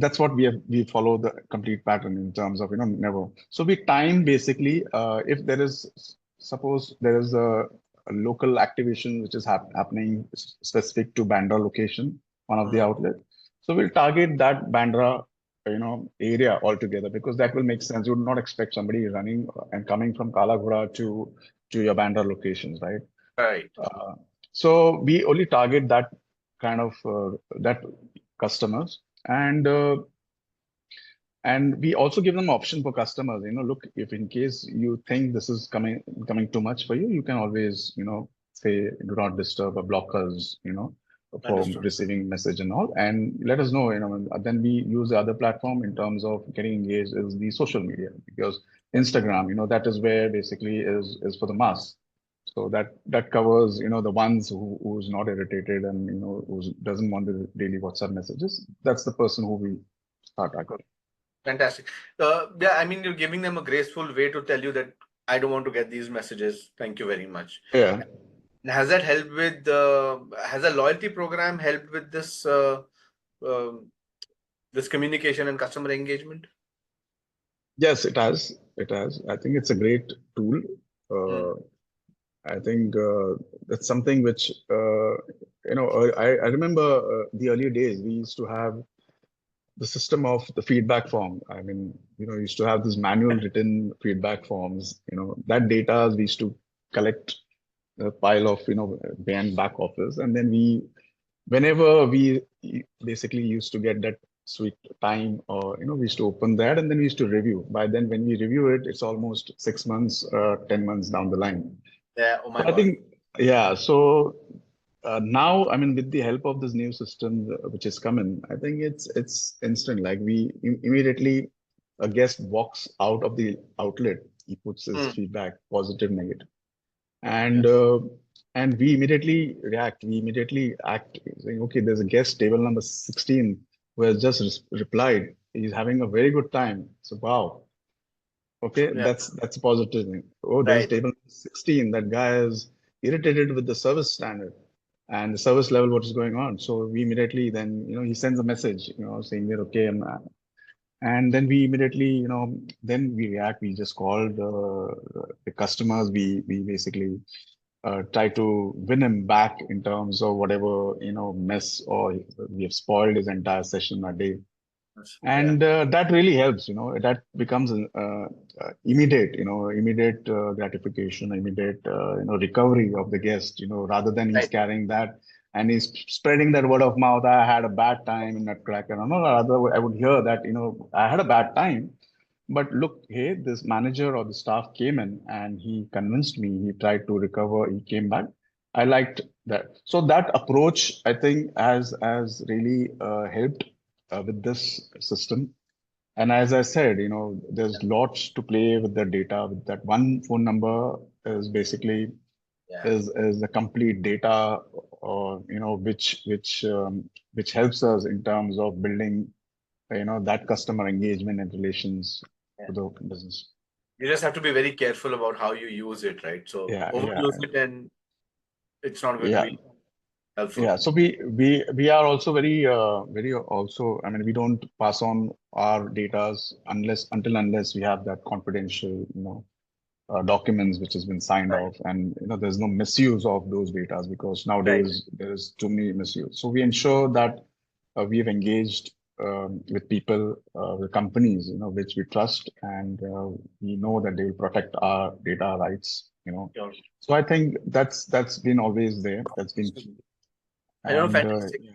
that's what we follow the complete pattern in terms of, never. So we time basically, if there is, suppose there is a local activation which is happening specific to Bandra location, one of the
Mm.
outlet. So we'll target that Bandra, area altogether, because that will make sense. You would not expect somebody running and coming from Kalaghura to your Bandra locations, right?
Right.
Uh, so we only target that kind of that customers, and we also give them option for customers. Look, if in case you think this is coming too much for you, you can always, say do not disturb or block us, for
Understood.
receiving message and all, and let us know. And then we use the other platform in terms of getting engaged is the social media, because
Yeah.
Instagram, that is where basically is for the mass. So that covers, the ones who's not irritated and who doesn't want the daily WhatsApp messages. That's the person who we start targeting.
Fantastic. Yeah, I mean, you're giving them a graceful way to tell you that I don't want to get these messages. Thank you very much.
Yeah.
And has that helped with has a loyalty program helped with um this communication and customer engagement?
Yes, it has. It has. I think it's a great tool.
Mm,
Uh, I think that's something which, I remember the earlier days, we used to have the system of the feedback form. I mean, used to have this manual written feedback forms, that data we used to collect a pile of, behind back office. And then whenever we basically used to get that sweet time, or we used to open that and then we used to review. By then when we review it, it's almost 6 months, 10 months down the line.
yeah. Oh
So
my
I
God.
think, yeah. So now, I mean, with the help of this new system which is coming, I think it's instant. Like we immediately, a guest walks out of the outlet, he puts his
Mm,
feedback, positive, negative,
yeah.
and uh, and we immediately react. We immediately act, saying, okay, there's a guest, table number 16, who has just replied. He's having a very good time. So wow, okay,
Yeah.
that's a positive thing. Oh, there's
Right.
table 16. That guy is irritated with the service standard and the service level, what is going on. So we immediately then, he sends a message, saying that, okay, and then we immediately, then we react. We just call the customers. We basically try to win him back in terms of whatever, mess or we have spoiled his entire session a day.
Yeah.
And that really helps, that becomes immediate, immediate gratification, immediate, recovery of the guest, rather than he's
Right.
carrying that and he's spreading that word of mouth. I had a bad time in Nutcracker. No, rather I would hear that, I had a bad time, but look, hey, this manager or the staff came in and he convinced me, he tried to recover, he came back. I liked that. So that approach, I think, has really helped with this system. And as I said, there's lots to play with the data. With that one phone number is basically
Yeah.
is the complete data, or which helps us in terms of building, that customer engagement and relations
Yeah.
to the business.
You just have to be very careful about how you use it, right? So
Yeah, yeah,
overuse it and it's not going to
yeah.
be helpful.
Yeah, so we are also very also. I mean, we don't pass on our datas unless we have that confidential, documents which has been signed
Right.
off, and there's no misuse of those datas, because
Right.
nowadays there is too many misuse. So we ensure that we have engaged with people, with companies, which we trust, and we know that they will protect our data rights.
Sure.
So I think that's been always there. That's been key.
I know,
And
fantastic.
yeah.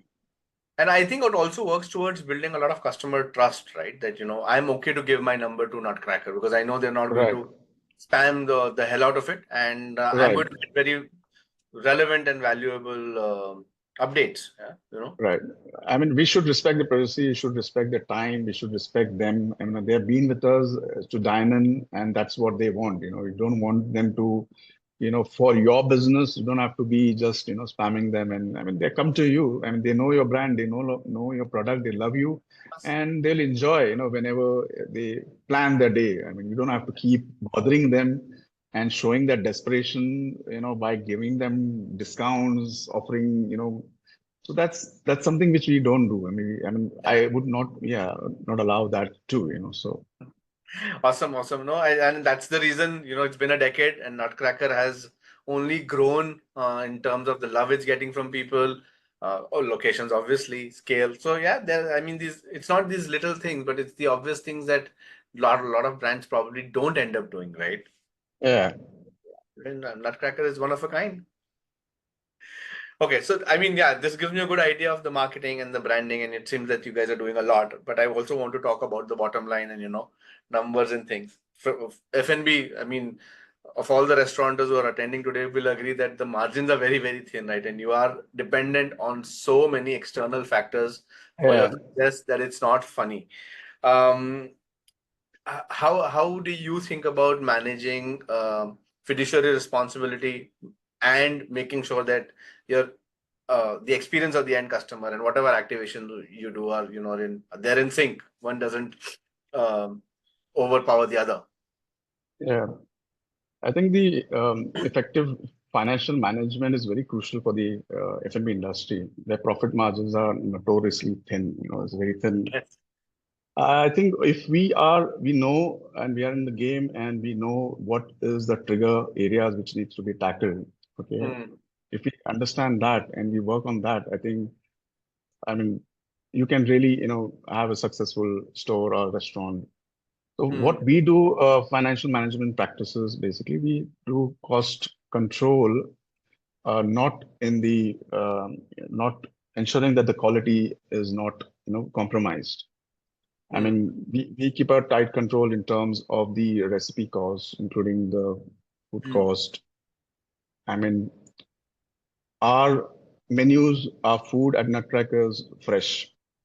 And I think it also works towards building a lot of customer trust, right? That, I'm okay to give my number to Nutcracker because I know they're not going
Right,
to spam the hell out of it, and I'm
right,
going to get very relevant and valuable updates. Yeah,
right. I mean, we should respect the privacy, we should respect the time, we should respect them. I mean, they've been with us to dine in, and that's what they want. We don't want them to, for your business, you don't have to be just, spamming them. And I mean, they come to you. I mean, they know your brand, they know your product, they love you, and they'll enjoy, whenever they plan their day. I mean, you don't have to keep bothering them and showing that desperation, by giving them discounts, offering, so that's something which we don't do. I mean,
yeah.
I would not, yeah, not allow that too, so.
Awesome, awesome. No, and that's the reason, it's been a decade and Nutcracker has only grown in terms of the love it's getting from people, or locations, obviously, scale. So yeah, I mean, it's not these little things, but it's the obvious things that a lot of brands probably don't end up doing, right?
Yeah,
And Nutcracker is one of a kind. Okay, so I mean, yeah, this gives me a good idea of the marketing and the branding, and it seems that you guys are doing a lot. But I also want to talk about the bottom line and numbers and things. For F&B, I mean, of all the restaurateurs who are attending today, will agree that the margins are very, very thin, right? And you are dependent on so many external factors for your
yeah,
success that it's not funny. Um, how do you think about managing fiduciary responsibility and making sure that your the experience of the end customer and whatever activation you do are they're in sync, one doesn't um, overpower the other.
yeah. I think the effective financial management is very crucial for the F&B industry. Their profit margins are notoriously thin, it's very thin.
Yes.
I think if we know and we are in the game and we know what is the trigger areas which needs to be tackled, okay?
Hmm.
If we understand that and we work on that, I mean, you can really, have a successful store or restaurant. So
Hmm.
what we do, financial management practices, basically, we do cost control, not in the, not ensuring that the quality is not, compromised. I
Hmm.
mean, we keep a tight control in terms of the recipe costs, including the food
Hmm.
cost. I mean, our menus, our food at Nutcrackers fresh.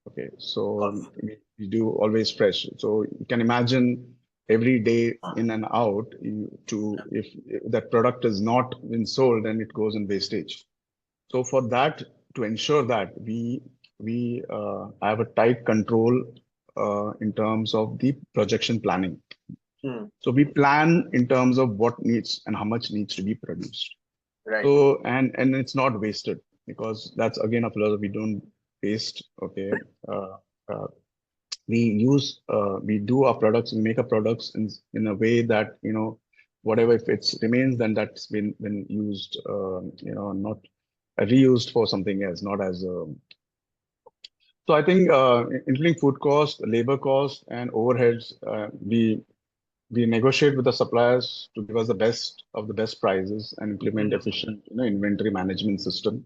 Okay, so
Awesome.
we do always fresh. So you can imagine every day in and out, if that product is not been sold, then it goes in wastage. So for that, to ensure that we have a tight control in terms of the projection planning.
Hmm.
So we plan in terms of what needs and how much needs to be produced.
Right.
So and it's not wasted, because that's again a philosophy. We don't waste. Okay, uh, uh, we do our products. We make our products in a way that whatever, if it remains, then that's been used. Not reused for something else, not as a. So I think, including food cost, labor cost, and overheads, we negotiate with the suppliers to give us the best of the best prices and implement
Hmm.
efficient, inventory management system,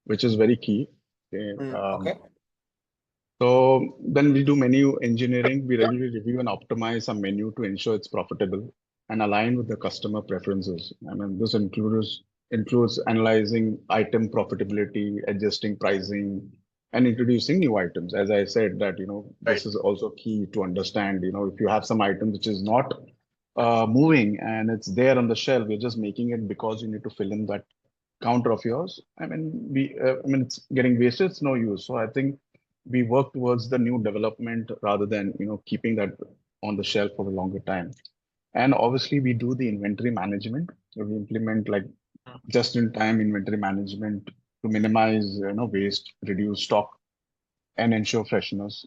which is very key. Okay.
Hmm. Okay.
So then we do menu engineering. We regularly review and optimize our menu to ensure it's profitable and align with the customer preferences. I mean, this includes analyzing item profitability, adjusting pricing, and introducing new items. As I said, that
Right.
this is also key to understand. If you have some item which is not moving and it's there on the shelf, you're just making it because you need to fill in that counter of yours. I mean, it's getting wasted. It's no use. So I think we work towards the new development rather than keeping that on the shelf for a longer time. And obviously, we do the inventory management. So we implement like just-in-time inventory management to minimize waste, reduce stock, and ensure freshness.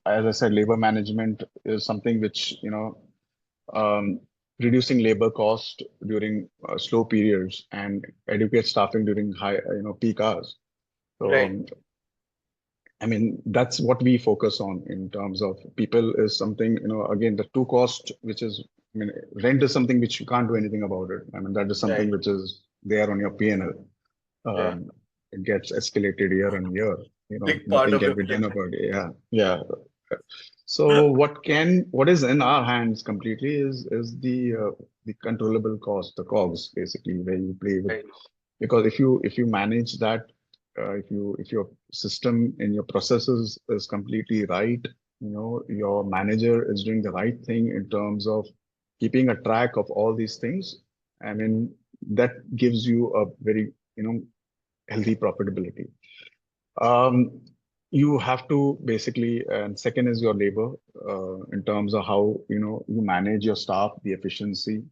As I said, labor management is something which um, reducing labor cost during slow periods and educate staffing during high peak hours. So
Right.
I mean, that's what we focus on in terms of people is something, again, the two cost, which is, I mean, rent is something which you can't do anything about it. I mean, that is something
Right.
which is there on your P&L.
Yeah.
Um, it gets escalated year on year.
Big part
nothing
of
can
your
be done
paycheck.
about it. Yeah, yeah. So what is in our hands completely is the controllable cost, the COGS, basically, where you play with.
Right.
Because if you manage that, if your system and your processes is completely right, your manager is doing the right thing in terms of keeping a track of all these things. I mean, that gives you a very, healthy profitability. Um, you have to basically, and second is your labor, in terms of how, you manage your staff, the efficiency,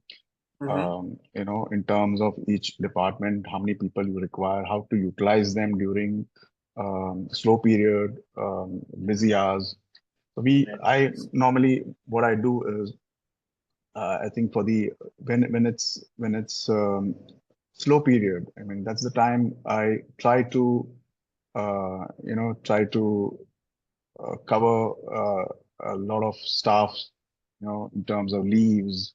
Mm-hmm.
in terms of each department, how many people you require, how to utilize them during slow period, busy hours. So
Right.
I normally, what I do is, I think for the when it's slow period, I mean that's the time I try to try to cover a lot of staff, in terms of leaves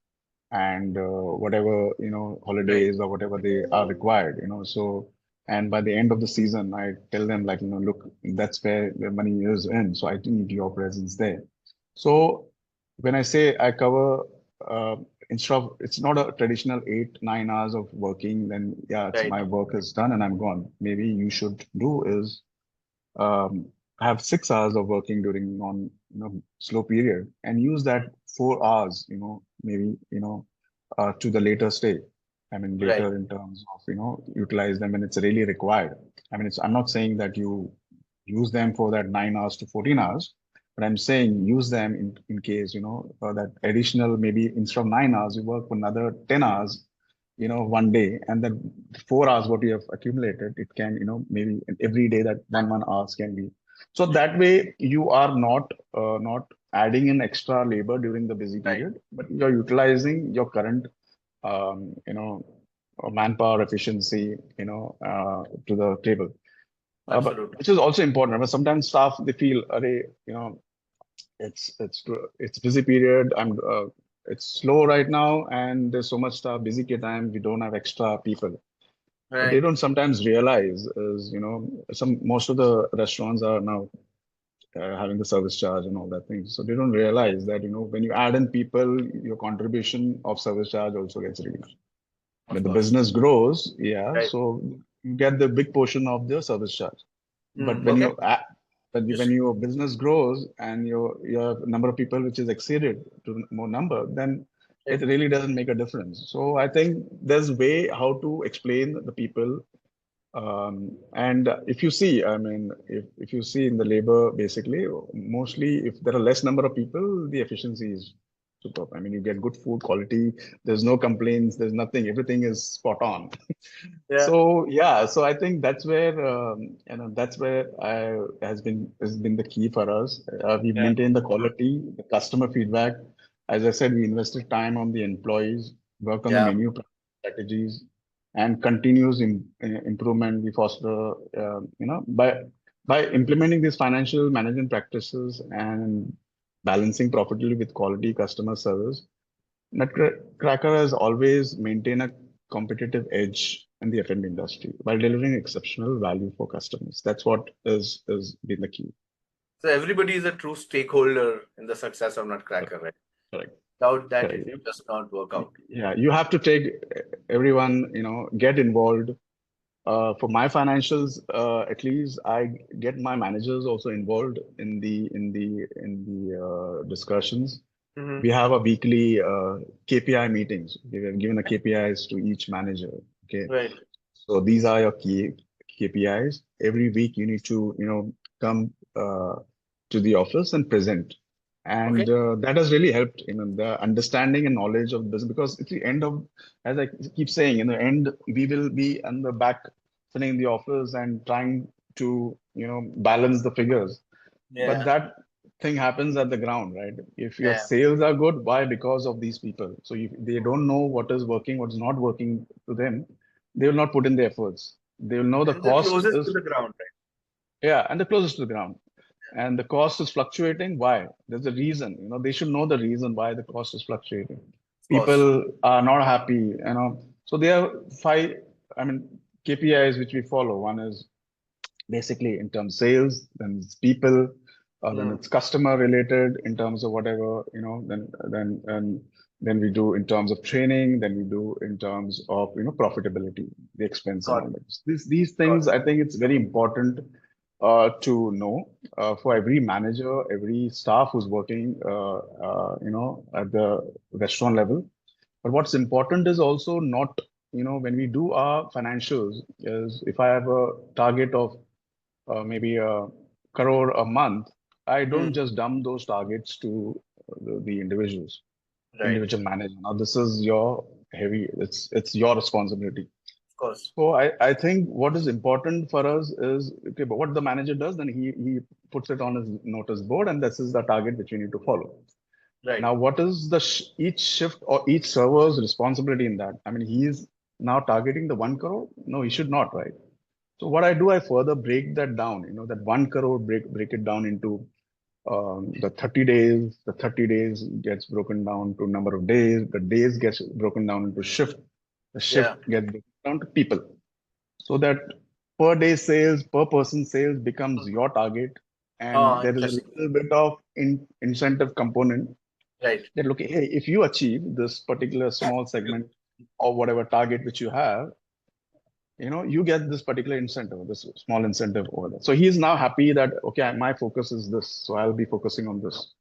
and whatever,
Right.
holidays or whatever they are required, so, and by the end of the season, I tell them like, look, that's where the money is in, so I need your presence there. So when I say I cover, uh, instead of, it's not a traditional 8, 9 hours of working, then yeah, it's
Right.
my work is done and I'm gone. Maybe you should do is um, have 6 hours of working during slow period and use that 4 hours, maybe, to the later stage. I mean,
Right.
later in terms of, utilize them when it's really required. I mean, I'm not saying that you use them for that 9 hours to 14 hours, but I'm saying use them in case, that additional, maybe instead of 9 hours, you work for another 10 hours, one day, and then 4 hours what you have accumulated, it can, maybe every day that one hours can be. So that way you are not adding in extra labor during the busy
Right.
period, but you're utilizing your current, um, you know, manpower efficiency, to the table. But
Absolutely.
which is also important. But sometimes staff they feel, array, it's busy period. It's slow right now, and there's so much stuff. Busy kid time. We don't have extra people. But they
Right.
don't sometimes realize is, most of the restaurants are now having the service charge and all that thing. So they don't
Yeah.
realize that, when you add in people, your contribution of service charge also gets reduced.
Of
When the
course.
business grows, yeah,
Right.
so you get the big portion of the service charge. But
Mm. Okay.
when
Just
your business grows and your number of people which is exceeded to more number, then it
right.
really doesn't make a difference. So I think there's way how to explain the people. And if you see, I mean, if you see in the labor, basically, mostly if there are less number of people, the efficiency is superb. I mean, you get good food quality. There's no complaints. There's nothing. Everything is spot on.
Yeah.
So yeah, so I think that's where, that's where I has been the key for us. We've
Yeah.
maintained the quality, the customer feedback. As I said, we invested time on the employees, worked on the
Yeah.
menu strategies, and continuous improvement. We foster, by implementing these financial management practices and balancing profitably with quality customer service. Nutcracker has always maintained a competitive edge in the F&B industry while delivering exceptional value for customers. That's what is been the key.
So everybody is a true stakeholder in the success of
Correct.
Nutcracker, right?
Correct.
Without that,
Correct.
it does not work out.
Yeah, you have to take everyone, get involved. For my financials, at least I get my managers also involved in the discussions.
Mm-hmm.
We have a weekly KPI meetings. We have given a KPIs to each manager. Okay.
Right.
So these are your key KPIs. Every week you need to, come to the office and present.
Okay.
And that has really helped, the understanding and knowledge of business because it's the end of, as I keep saying, in the end, we will be on the back sitting in the office and trying to, balance the figures. But
Yeah.
that thing happens at the ground, right? If your
Yeah.
sales are good, why? Because of these people. So if they don't know what is working, what's not working to them, they will not put in the efforts. They will know the
And the
cost
closest to
is,
the ground, right?
yeah, and the closest to the ground. And the cost is fluctuating. Why? There's a reason. They should know the reason why the cost is fluctuating.
Of course.
People are not happy, So there are five, I mean, KPIs which we follow. One is basically in terms of sales, then it's people, then
Mm.
it's customer related in terms of whatever, then we do in terms of training, then we do in terms of, profitability, the expense and
Got
all
it.
that. These
Got
things, I think it's very important to know for
it.
every manager, every staff who's working, at the restaurant level. But what's important is also not, when we do our financials, is if I have a target of maybe a crore a month, I don't
Mm.
just dump those targets to the
Right.
individual manager. Now, this is your it's your responsibility.
Of course.
So I think what is important for us is, okay, but what the manager does, then he puts it on his notice board, and this is the target which we need to follow.
Right.
Now, what is the each shift or each server's responsibility in that? I mean, he is now targeting the 1 crore. No, he should not, right? So what I do, I further break that down. That 1 crore, break it down into the 30 days. The 30 days gets broken down to number of days. The days gets broken down into shift. The shift
Yeah.
gets broken down to people. So that per day sales, per person sales becomes
Mm.
your target, and
Oh,
there is a
interesting.
little bit of incentive component
Right.
that look, hey, if you achieve this particular small segment or whatever target which you have, you get this particular incentive, this small incentive over there. So he is now happy that, okay, my focus is this, so I'll be focusing on this.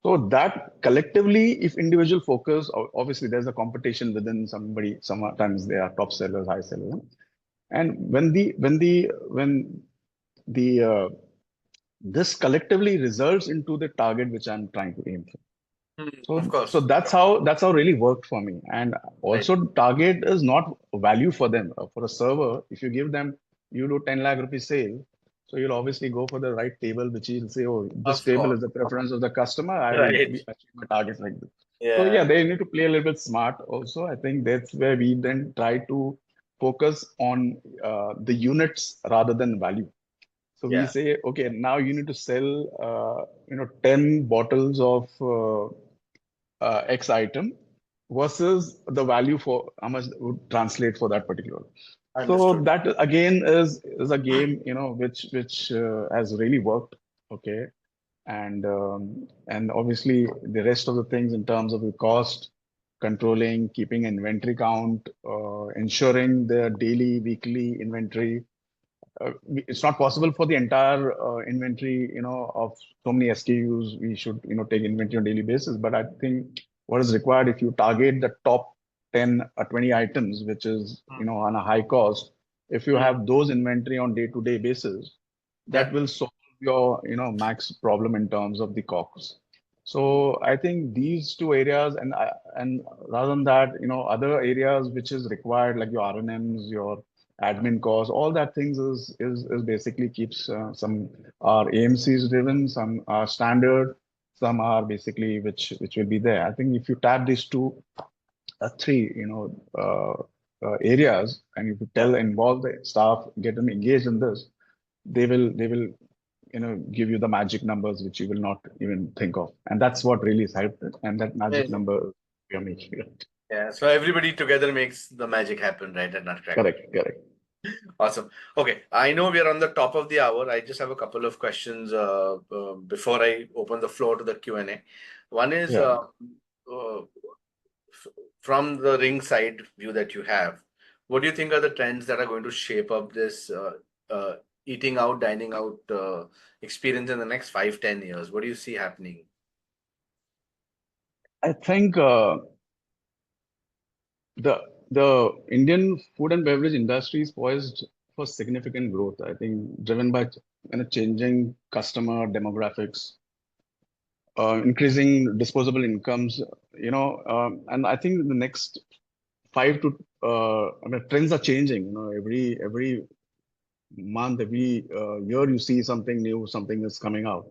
So that collectively, if individual focus, obviously there's a competition within somebody. Sometimes they are top sellers, high sellers, and when the this collectively results into the target which I'm trying to aim for.
Mm. Of
So
course.
that's how really worked for me. And
Right.
also target is not value for them. For a server, if you give them, you do 10 lakh rupees sale, so you'll obviously go for the right table, which you'll say, oh, this
Of
table
course.
is the preference of the customer. I will
Right.
achieve my target like this. So yeah,
Yeah.
they need to play a little bit smart also. I think that's where we then try to focus on the units rather than value. So we
Yeah.
say, okay, now you need to sell, 10 bottles of X item versus the value for how much would translate for that particular. So
Understood.
that again is a game, which has really worked. Okay, and obviously the rest of the things in terms of the cost controlling, keeping inventory count, ensuring the daily, weekly inventory. It's not possible for the entire inventory, of so many SKUs. We should, take inventory on daily basis. But I think what is required, if you target the top 10 or 20 items, which is,
Mm.
on a high cost, if you
Mm.
have those inventory on day-to-day basis,
Yeah.
that will solve your, max problem in terms of the costs. So I think these two areas, and rather than that, other areas which is required, like your RNMs, your admin costs, all that things is basically keeps some are AMCs driven, some are standard, some are basically which will be there. I think if you tap these two, three, areas, and if you
Yeah.
involve the staff, get them engaged in this, they will give you the magic numbers which you will not even think of, and that's what really has helped it. And that magic
Amazing.
number we are making it.
Yeah. So everybody together makes the magic happen, right, at Nutcracker.
Correct.
Awesome. Okay, I know we are on the top of the hour. I just have a couple of questions before I open the floor to the Q&A. One is
Yeah.
uh, from the ring side view that you have, what do you think are the trends that are going to shape up this uh, eating out, dining out experience in the next 5, 10 years? What do you see happening?
I think the the Indian food and beverage industry is poised for significant growth. I think driven by changing customer demographics, increasing disposable incomes. And I think in the next five to I mean, trends are changing. Every month, every year, you see something new, something is coming out.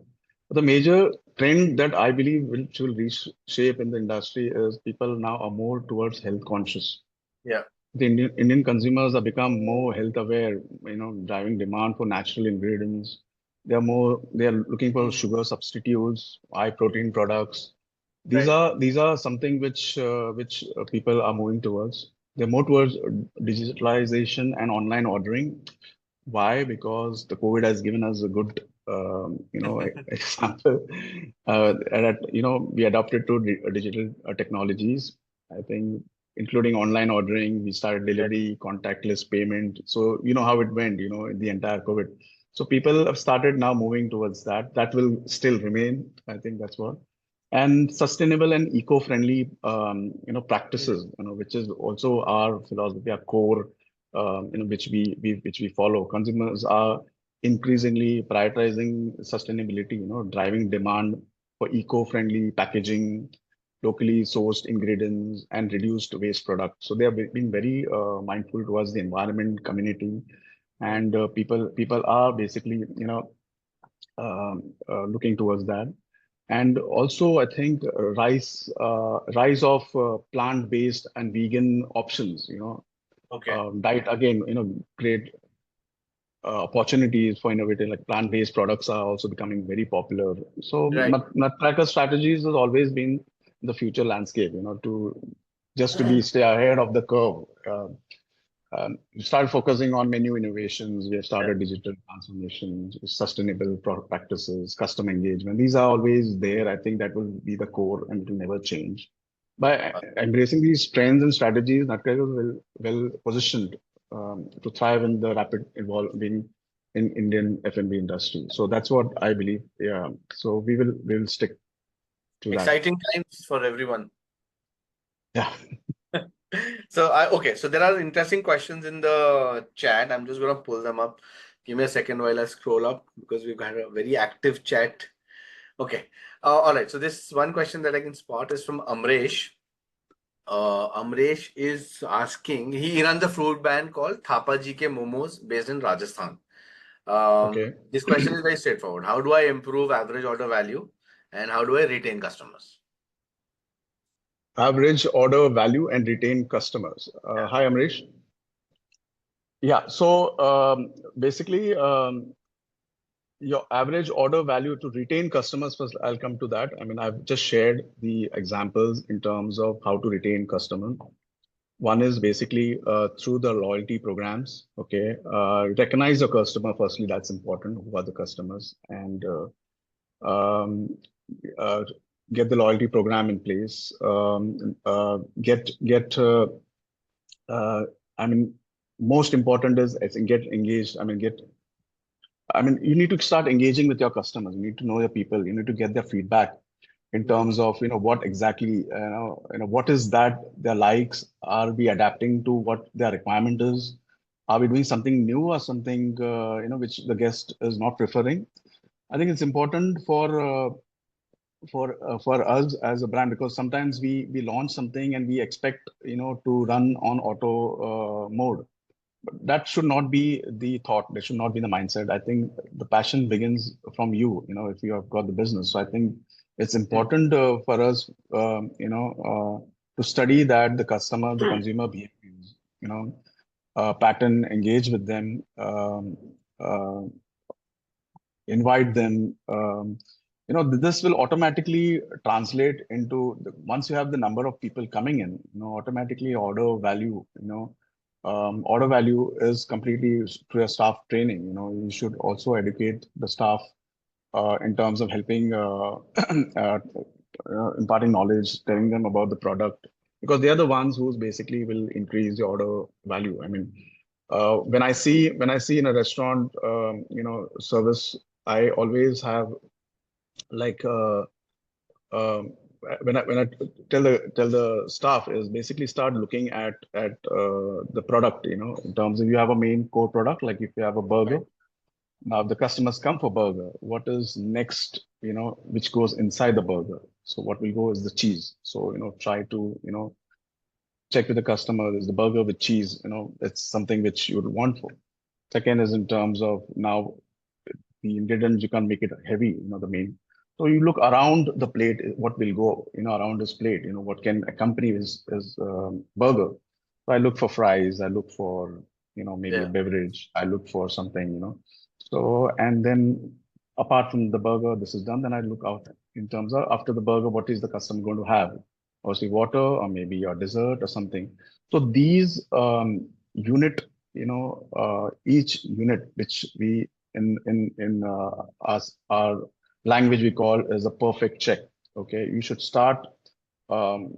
But the major trend that I believe which will reshape in the industry is people now are more towards health conscious.
Yeah.
The Indian consumers have become more health aware, driving demand for natural ingredients. They are looking for
Mm.
sugar substitutes, high protein products. These
Right.
are these are something which people are moving towards. They're more towards digitalization and online ordering. Why? Because the COVID has given us a good, example. We adopted to digital technologies. I think, including online ordering, we started
Yes.
delivery, contactless payment. So you know how it went, in the entire COVID. So people have started now moving towards that. That will still remain. I think that's what. And sustainable and eco-friendly,
Mhm.
practices, which is also our philosophy, our core, which we follow. Consumers are increasingly prioritizing sustainability, driving demand for eco-friendly packaging, locally sourced ingredients, and reduced waste products. So they are being very mindful towards the environment, community,
Mhm.
and people are basically, looking towards that. And also, I think rise of plant-based and vegan options,
Okay.
diet again, great opportunities for innovative, like plant-based products are also becoming very popular. So
Right.
Nutcracker strategies has always been the future landscape, to just to be stay ahead of the curve. We started focusing on menu innovations. We have
Yeah.
started digital transformations, sustainable product practices, customer engagement. These are always there. I think that will be the core and it will never change. By embracing these trends and strategies, Nutcracker will well positioned to thrive in the rapid evolving in Indian F&B industry. So that's what I believe. Yeah. So we will stick to that.
Exciting times for everyone.
Yeah.
So there are interesting questions in the chat. I'm just gonna pull them up. Give me a second while I scroll up because we've got a very active chat. Okay. All right. So this one question that I can spot is from Amresh. Amresh is asking, he runs a fruit band called Thapa Ji Ke Momos based in Rajasthan.
Okay.
This question is very straightforward. How do I improve average order value and how do I retain customers?
Average order value and retain customers.
Yeah.
Hi, Amrish. Yeah. So basically, your average order value to retain customers, first, I'll come to that. I mean, I've just shared the examples in terms of how to retain customers. One is basically through the loyalty programs. Okay. Recognize your customer, firstly, that's important. Who are the customers? And um, uh, get the loyalty program in place. Get uh, I mean, most important is, I think, get engaged. You need to start engaging with your customers. You need to know your people. You need to get their feedback in
Mhm.
terms of, what exactly, what is that their likes. Are we adapting to what their requirement is? Are we doing something new or something, which the guest is not preferring? I think it's important for us as a brand, because sometimes we launch something and we expect, to run on auto mode. But that should not be the thought. That should not be the mindset. I think the passion begins from you, if you have got the business. So I think it's important for us, to study that the customer, the consumer behaviors, pattern, engage with them, uh, invite them. This will automatically translate into once you have the number of people coming in, automatically order value, order value is completely through your staff training. You should also educate the staff in terms of helping, imparting knowledge, telling them about the product, because they are the ones who basically will increase the order value. I mean, when I see in a restaurant, service, I always have like um, when I tell the staff is basically start looking at the product, in terms of you have a main core product, like if you have a burger.
Right.
Now the customers come for burger. What is next, which goes inside the burger? So what will go is the cheese. So, try to, check with the customer, is the burger with cheese, it's something which you would want for. Second is in terms of now the ingredients, you can't make it heavy, the main. So you look around the plate, what will go, around this plate, what can accompany this burger. So I look for fries, I look for, maybe a
Yeah.
beverage, I look for something, So, and then apart from the burger, this is done, then I look out in terms of after the burger, what is the customer going to have? Obviously water or maybe a dessert or something. So these unit each unit which we in our language we call as a perfect check. Okay, you should start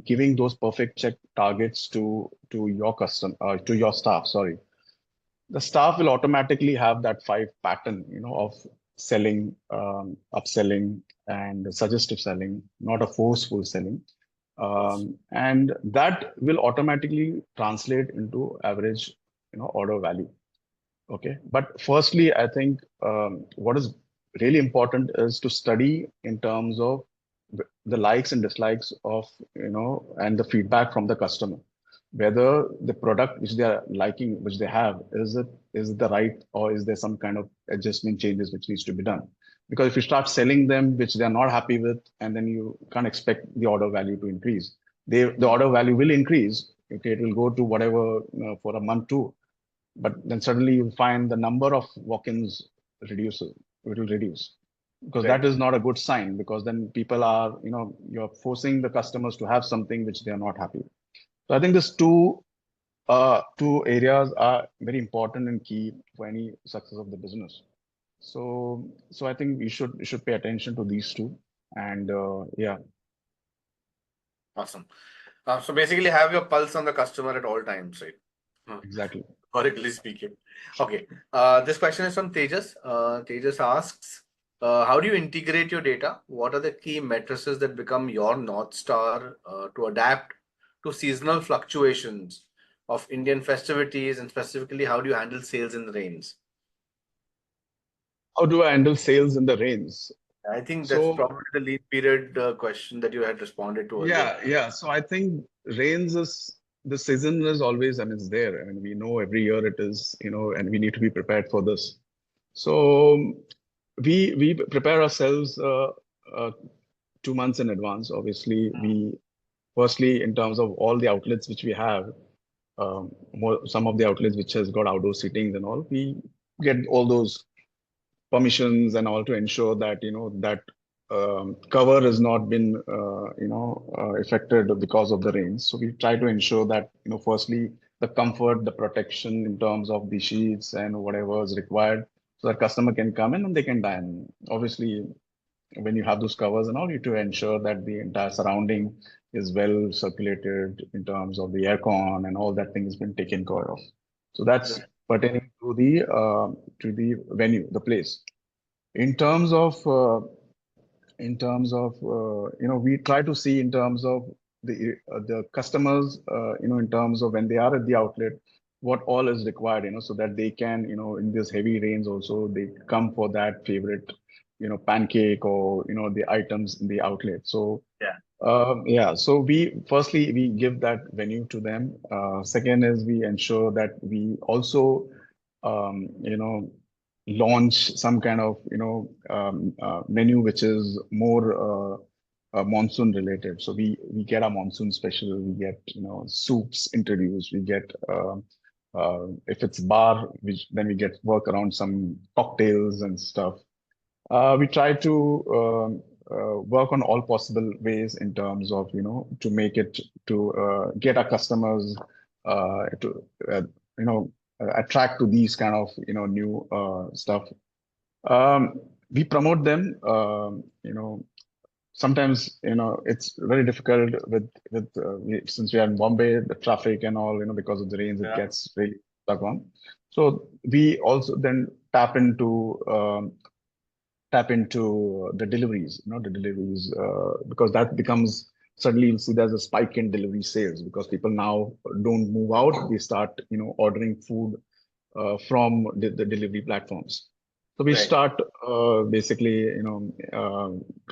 giving those perfect check targets to your to your staff. Sorry, the staff will automatically have that five pattern, of selling, upselling, and suggestive selling, not a forceful selling.
Yes.
And that will automatically translate into average, order value. Okay. But firstly, I think what is really important is to study in terms of the likes and dislikes of, and the feedback from the customer, whether the product which they are liking, which they have, is it the right, or is there some kind of adjustment changes which needs to be done? Because if you start selling them which they are not happy with, and then you can't expect the order value to increase. The
Mm.
order value will increase. Okay, it will go to whatever, for a month too, but then suddenly you'll find the number of walk-ins reduces, it will reduce, because that
Right.
is not a good sign, because then people are, you're forcing the customers to have something which they are not happy. So I think these two areas are very important and key for any success of the business. So I think you should pay attention to these two. And yeah,
Awesome. So basically, have your pulse on the customer at all times, right? Hmm.
exactly.
Correctly speaking. Okay. This question is from Tejas. Tejas asks, how do you integrate your data? What are the key matrices that become your North Star to adapt to seasonal fluctuations of Indian festivities, and specifically, how do you handle sales in the rains?
How do I handle sales in the rains?
I think that's
So
probably the lead period question that you had responded to earlier.
yeah. So I think rains is the season is always, I mean, it's there. I mean, we know every year it is, and we need to be prepared for this. So we prepare ourselves 2 months in advance. Obviously,
Mm.
we firstly, in terms of all the outlets which we have, some of the outlets which has got outdoor seatings and all, we get all those permissions and all to ensure that that cover has not been affected because of the rains. So we try to ensure that firstly the comfort, the protection in terms of the sheets and whatever is required, so that customer can come in and they can dine. Obviously, when you have those covers and all, you have to ensure that the entire surrounding is well circulated in terms of the aircon, and all that thing has been taken care of. So that's
Right.
pertaining to the venue, the place. In terms of we try to see in terms of the customers, in terms of when they are at the outlet, what all is required, so that they can, in this heavy rains also, they come for that favorite, pancake, or the items in the outlet. So
Yeah.
yeah, so we give that venue to them. Second is we ensure that we also, launch some kind of, menu which is more monsoon related. So we get a monsoon special, we get, soups introduced, we get, if it's bar, then we get work around some cocktails and stuff. We try to work on all possible ways in terms of, to make it to get our customers to, attract to these kind of, new stuff. We promote them. Sometimes, it's very difficult since we are in Bombay, the traffic and all, because of the rains, it
Yeah.
gets really stuck on. So we also then tap into the deliveries, because that becomes, suddenly you'll see there's a spike in delivery sales, because people now don't move out. They start, ordering food from the delivery platforms. So we
Right.
start basically,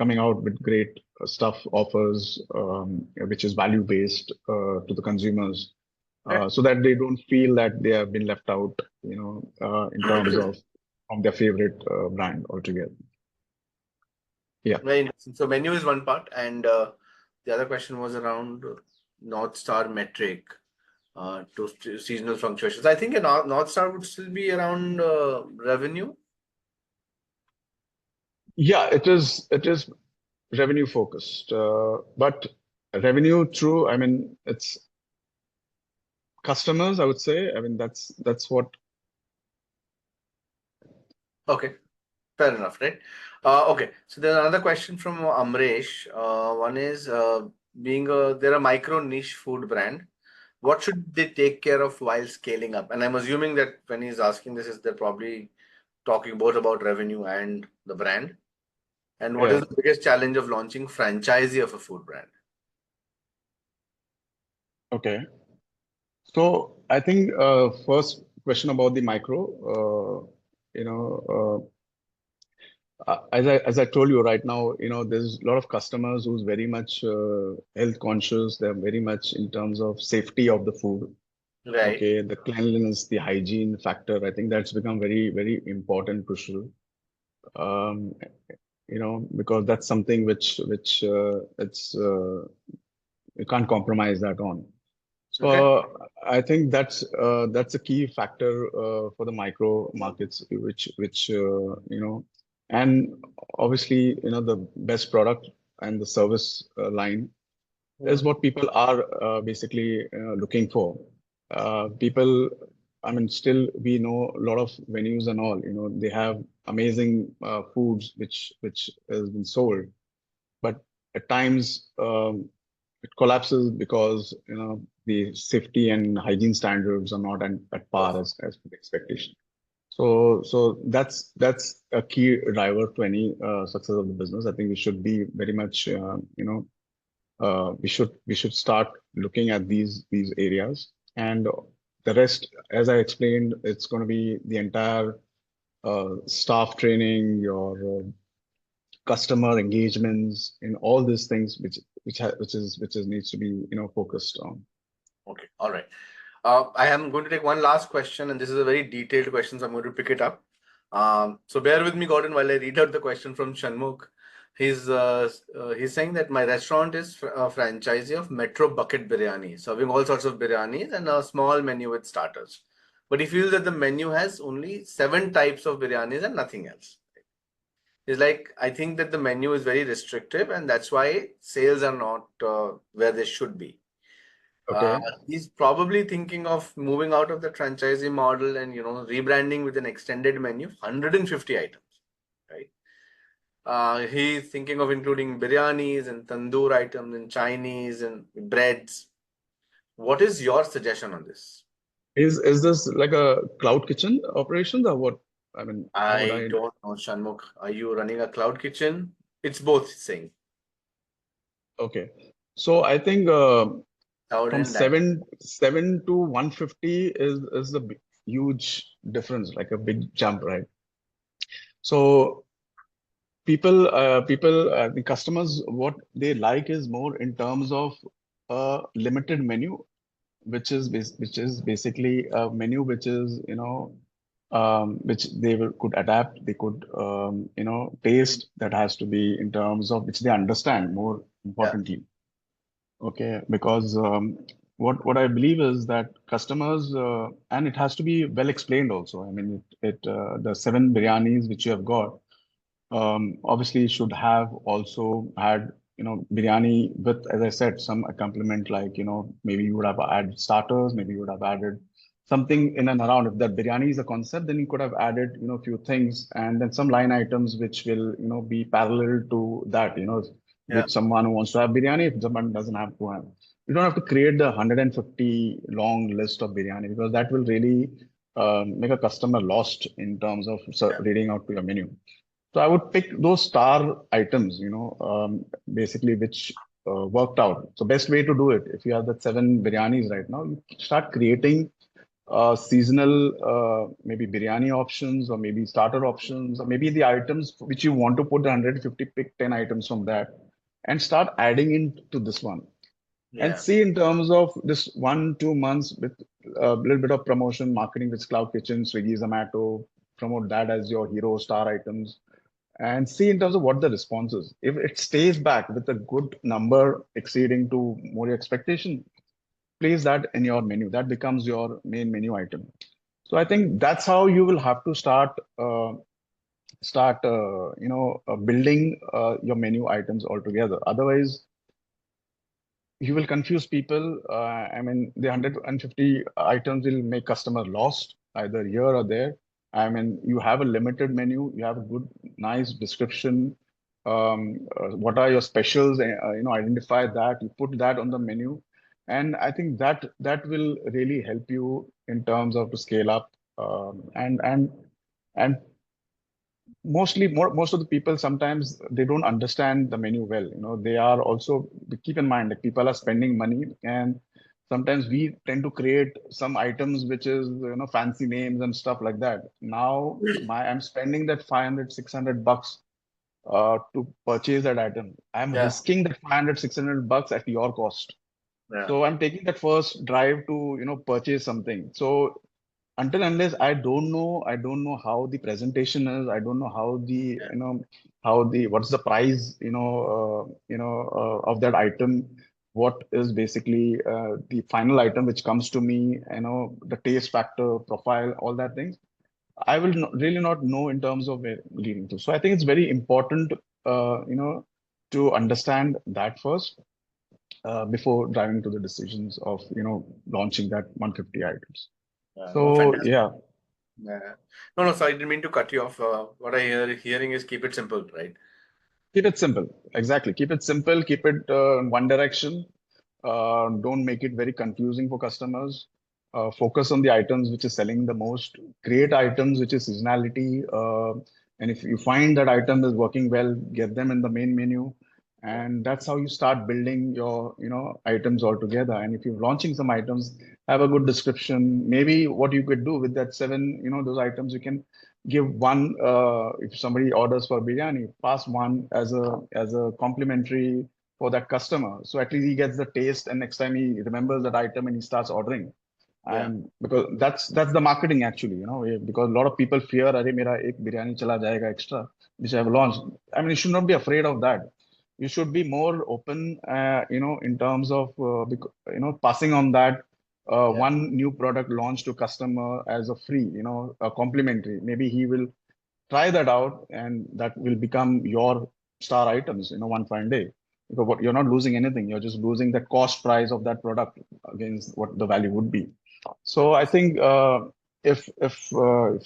coming out with great stuff offers, which is value based to the consumers,
Okay.
so that they don't feel that they have been left out, in terms of from their favorite brand altogether. Yeah.
Very interesting. So menu is one part, and the other question was around North Star metric to seasonal fluctuations. I think a North Star would still be around revenue.
Yeah, it is revenue focused, but revenue through, I mean, it's Customers, I would say. I mean, that's what.
Okay, fair enough, right? Okay, so there's another question from Amresh. One is being they're a micro niche food brand. What should they take care of while scaling up? And I'm assuming that when he's asking this, is they're probably talking both about revenue and the brand. And what is
Yeah.
the biggest challenge of launching franchisee of a food brand?
Okay. So I think first question about the micro. You know, as I told you right now, there's a lot of customers who's very much health conscious. They're very much in terms of safety of the food.
Right.
Okay, the cleanliness, the hygiene factor. I think that's become very, very important, crucial. Um, because that's something which it's you can't compromise that on.
Okay.
So I think that's a key factor for the micro markets, which and obviously the best product and the service line is
Hmm.
what people are basically looking for. People, I mean, still we know a lot of venues and all. They have amazing foods which has been sold, but at times it collapses because the safety and hygiene standards are not at par as per the expectation. So that's a key driver to any success of the business. I think we should be very much we should start looking at these areas, and the rest, as I explained, it's going to be the entire staff training, your customer engagements, and all these things which is needs to be focused on.
Okay. All right. I am going to take one last question, and this is a very detailed question, so I'm going to pick it up. So bear with me, Gordon, while I read out the question from Shanmugh. He's saying that my restaurant is a franchisee of Metro Bucket Biryani, serving all sorts of biryanis and a small menu with starters. But he feels that the menu has only 7 types of biryanis and nothing else. He's like, I think that the menu is very restrictive, and that's why sales are not where they should be. Uh,
Okay.
he's probably thinking of moving out of the franchisee model and rebranding with an extended menu, 150 items, right? He's thinking of including biryanis and tandoor items and Chinese and breads. What is your suggestion on this?
Is this like a cloud kitchen operations or what? I mean, how would
I
I?
don't know, Shanmugh. Are you running a cloud kitchen? It's both saying.
Okay. So I think
Cloud
from
and dine.
seven to 150 is a huge difference, like a big jump, right? So the customers, what they like is more in terms of a limited menu, which is basically a menu which is which they could adapt, they could taste, that has to be in terms of which they understand more
Yeah,
importantly. Okay, because what I believe is that customers and it has to be well explained also. I mean, the 7 biryanis which you have got obviously should have also had biryani with, as I said, some accompaniment, like maybe you would have added starters, maybe you would have added something in and around. If that biryani is a concept, then you could have added a few things, and then some line items which will be parallel to that,
yeah,
which someone who wants to have biryani, if someone doesn't have to have. You don't have to create the 150 long list of biryani, because that will really make a customer lost in terms of
yeah,
reading out to your menu. So I would pick those star items, basically which worked out. So best way to do it, if you have that 7 biryanis right now, you start creating seasonal maybe biryani options, or maybe starter options, or maybe the items which you want to put the 150, pick 10 items from that and start adding into this one. And
yeah,
see in terms of this 1, 2 months with a little bit of promotion, marketing with Cloud Kitchen, Swiggy, Zomato, promote that as your hero star items, and see in terms of what the response is. If it stays back with a good number exceeding to more your expectation, place that in your menu. That becomes your main menu item. So I think that's how you will have to start building your menu items altogether. Otherwise, you will confuse people. I mean, the 150 items will make customer lost either here or there. I mean, you have a limited menu, you have a good, nice description. What are your specials? Identify that. You put that on the menu, and I think that will really help you in terms of to scale up. And most of the people sometimes they don't understand the menu well. They are also, keep in mind that people are spending money, and sometimes we tend to create some items which is fancy names and stuff like that. Now I'm spending that 500 $600 to purchase that item. I'm
Yeah,
risking that 500 $600 at your cost.
yeah,
So I'm taking that first drive to purchase something. So until unless I don't know how the presentation is, I don't know how the how the what's the price of that item, what is basically the final item which comes to me, the taste factor profile, all that things, I will really not know in terms of where leading to. So I think it's very important to understand that first before driving to the decisions of launching that 150 items.
yeah. No,
So
fantastic.
yeah.
Yeah. No, no, sorry, I didn't mean to cut you off. What I hearing is keep it simple, right?
Keep it simple. Exactly. Keep it simple. Keep it in one direction. Don't make it very confusing for customers. Focus on the items which is selling the most. Create items which is seasonality. And if you find that item is working well, get them in the main menu.
Yeah,
And that's how you start building your, items all together. And if you're launching some items, have a good description. Maybe what you could do with that seven, those items, you can give one if somebody orders for biryani, pass one as a complimentary for that customer, so at least he gets the taste, and next time he remembers that item and he starts ordering.
yeah,
And because that's the marketing actually, because a lot of people fear, Are mera ek biryani chala jayega extra which I have launched. I mean, you should not be afraid of that. You should be more open, in terms of passing on that
yeah,
one new product launched to customer as a free, a complimentary. Maybe he will try that out, and that will become your star items, one fine day. Because you're not losing anything, you're just losing the cost price of that product against what the value would be. So I think if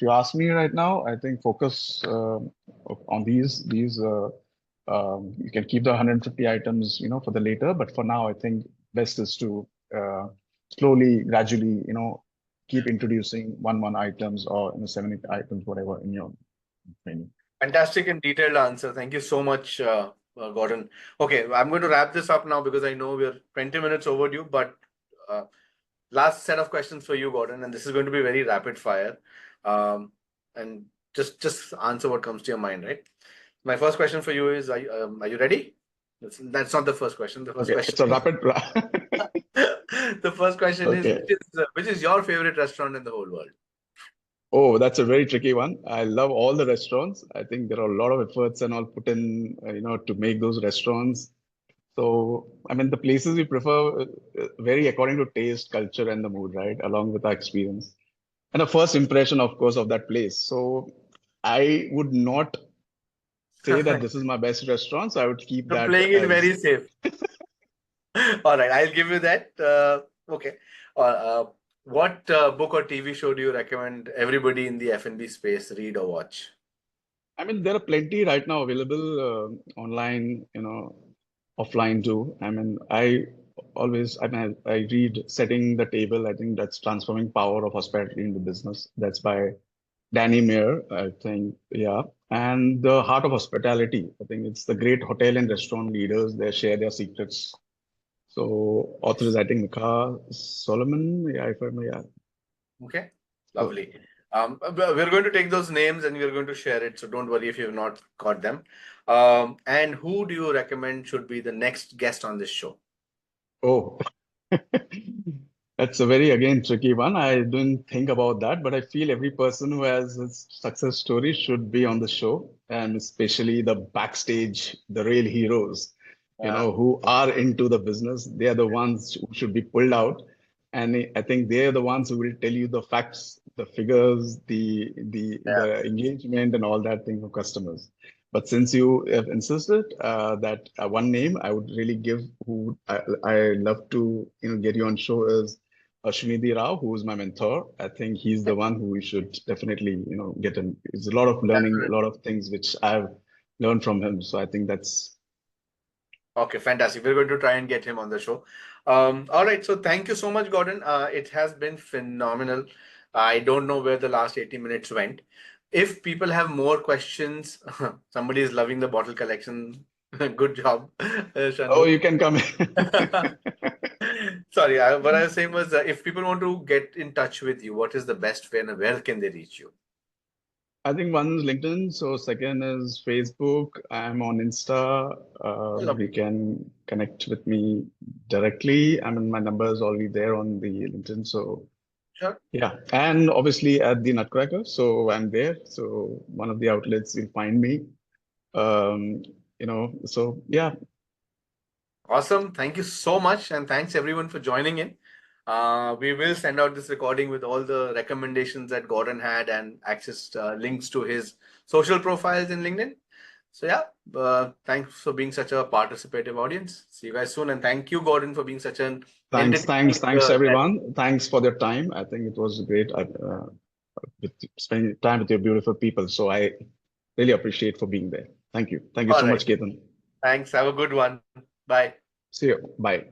you ask me right now, I think focus on these. You can keep the 150 items, for the later, but for now, I think best is to slowly, gradually, keep introducing one items, or 7 8 items, whatever in your menu.
fantastic and detailed answer. Thank you so much, Gordon. Okay, I'm going to wrap this up now because I know we're 20 minutes overdue, but uh, last set of questions for you, Gordon, and this is going to be very rapid fire. And just answer what comes to your mind, right? My first question for you is: are you ready? That's not the first question. The first
Okay,
question
it's a
is
rapid.
the first question is
Okay.
which is your favorite restaurant in the whole world?
Oh, that's a very tricky one. I love all the restaurants. I think there are a lot of efforts and all put in, to make those restaurants. So, I mean, the places we prefer vary according to taste, culture, and the mood, right? Along with our experience and the first impression, of course, of that place. So, I would not say that this is my best restaurant. So, I would keep
I'm
that
playing it
as.
very safe. All right, I'll give you that. Okay. What book or TV show do you recommend everybody in the F&B space read or watch?
I mean, there are plenty right now available online, offline too. I mean, I read Setting the Table. I think that's Transforming Power of Hospitality into Business. That's by Danny Meyer, I think. Yeah. And The Heart of Hospitality. I think it's the great hotel and restaurant leaders. They share their secrets. So, author is, I think, Mikha Solomon. Yeah, if I'm, yeah.
Okay,
So,
lovely. We're going to take those names and we're going to share it, so don't worry if you've not got them. And who do you recommend should be the next guest on this show?
oh. That's a very, again, tricky one. I didn't think about that, but I feel every person who has a success story should be on the show, and especially the backstage, the real heroes,
Yeah,
who are into the business. They are the ones who should be pulled out, and I think they are the ones who will tell you the facts, the figures, the
yeah,
engagement, and all that thing for customers. But since you have insisted that one name I would really give, who I love to get you on show, is Srinidhi Rao, who is my mentor. I think he's the one who we should definitely get him. It's a lot of learning, a
Definitely.
lot of things which I've learned from him. So I think that's
Okay, fantastic. We're going to try and get him on the show. All right. So thank you so much, Gordon. It has been phenomenal. I don't know where the last 80 minutes went. If people have more questions, somebody is loving the bottle collection. Good job,
oh,
Shanmugh.
you can come.
Sorry, what I was saying was if people want to get in touch with you, what is the best way and where can they reach you?
I think one is LinkedIn, so second is Facebook. I'm on Insta.
Oh,
You
lovely.
can connect with me directly. I mean, my number is already there on the LinkedIn. So
Sure.
yeah, and obviously at the Nutcracker. So I'm there. So one of the outlets you'll find me. Um, so yeah,
Awesome. Thank you so much. And thanks everyone for joining in. We will send out this recording with all the recommendations that Gordon had and access links to his social profiles in LinkedIn. So, yeah, thanks for being such a participative audience. See you guys soon. And thank you, Gordon, for being such an entertaining
thanks
guest.
everyone. Thanks for their time. I think it was great with spending time with your beautiful people. So I really appreciate for being there. Thank you. Thank you
All
so
right.
much, Ketan.
Thanks. Have a good one. Bye.
See you. Bye.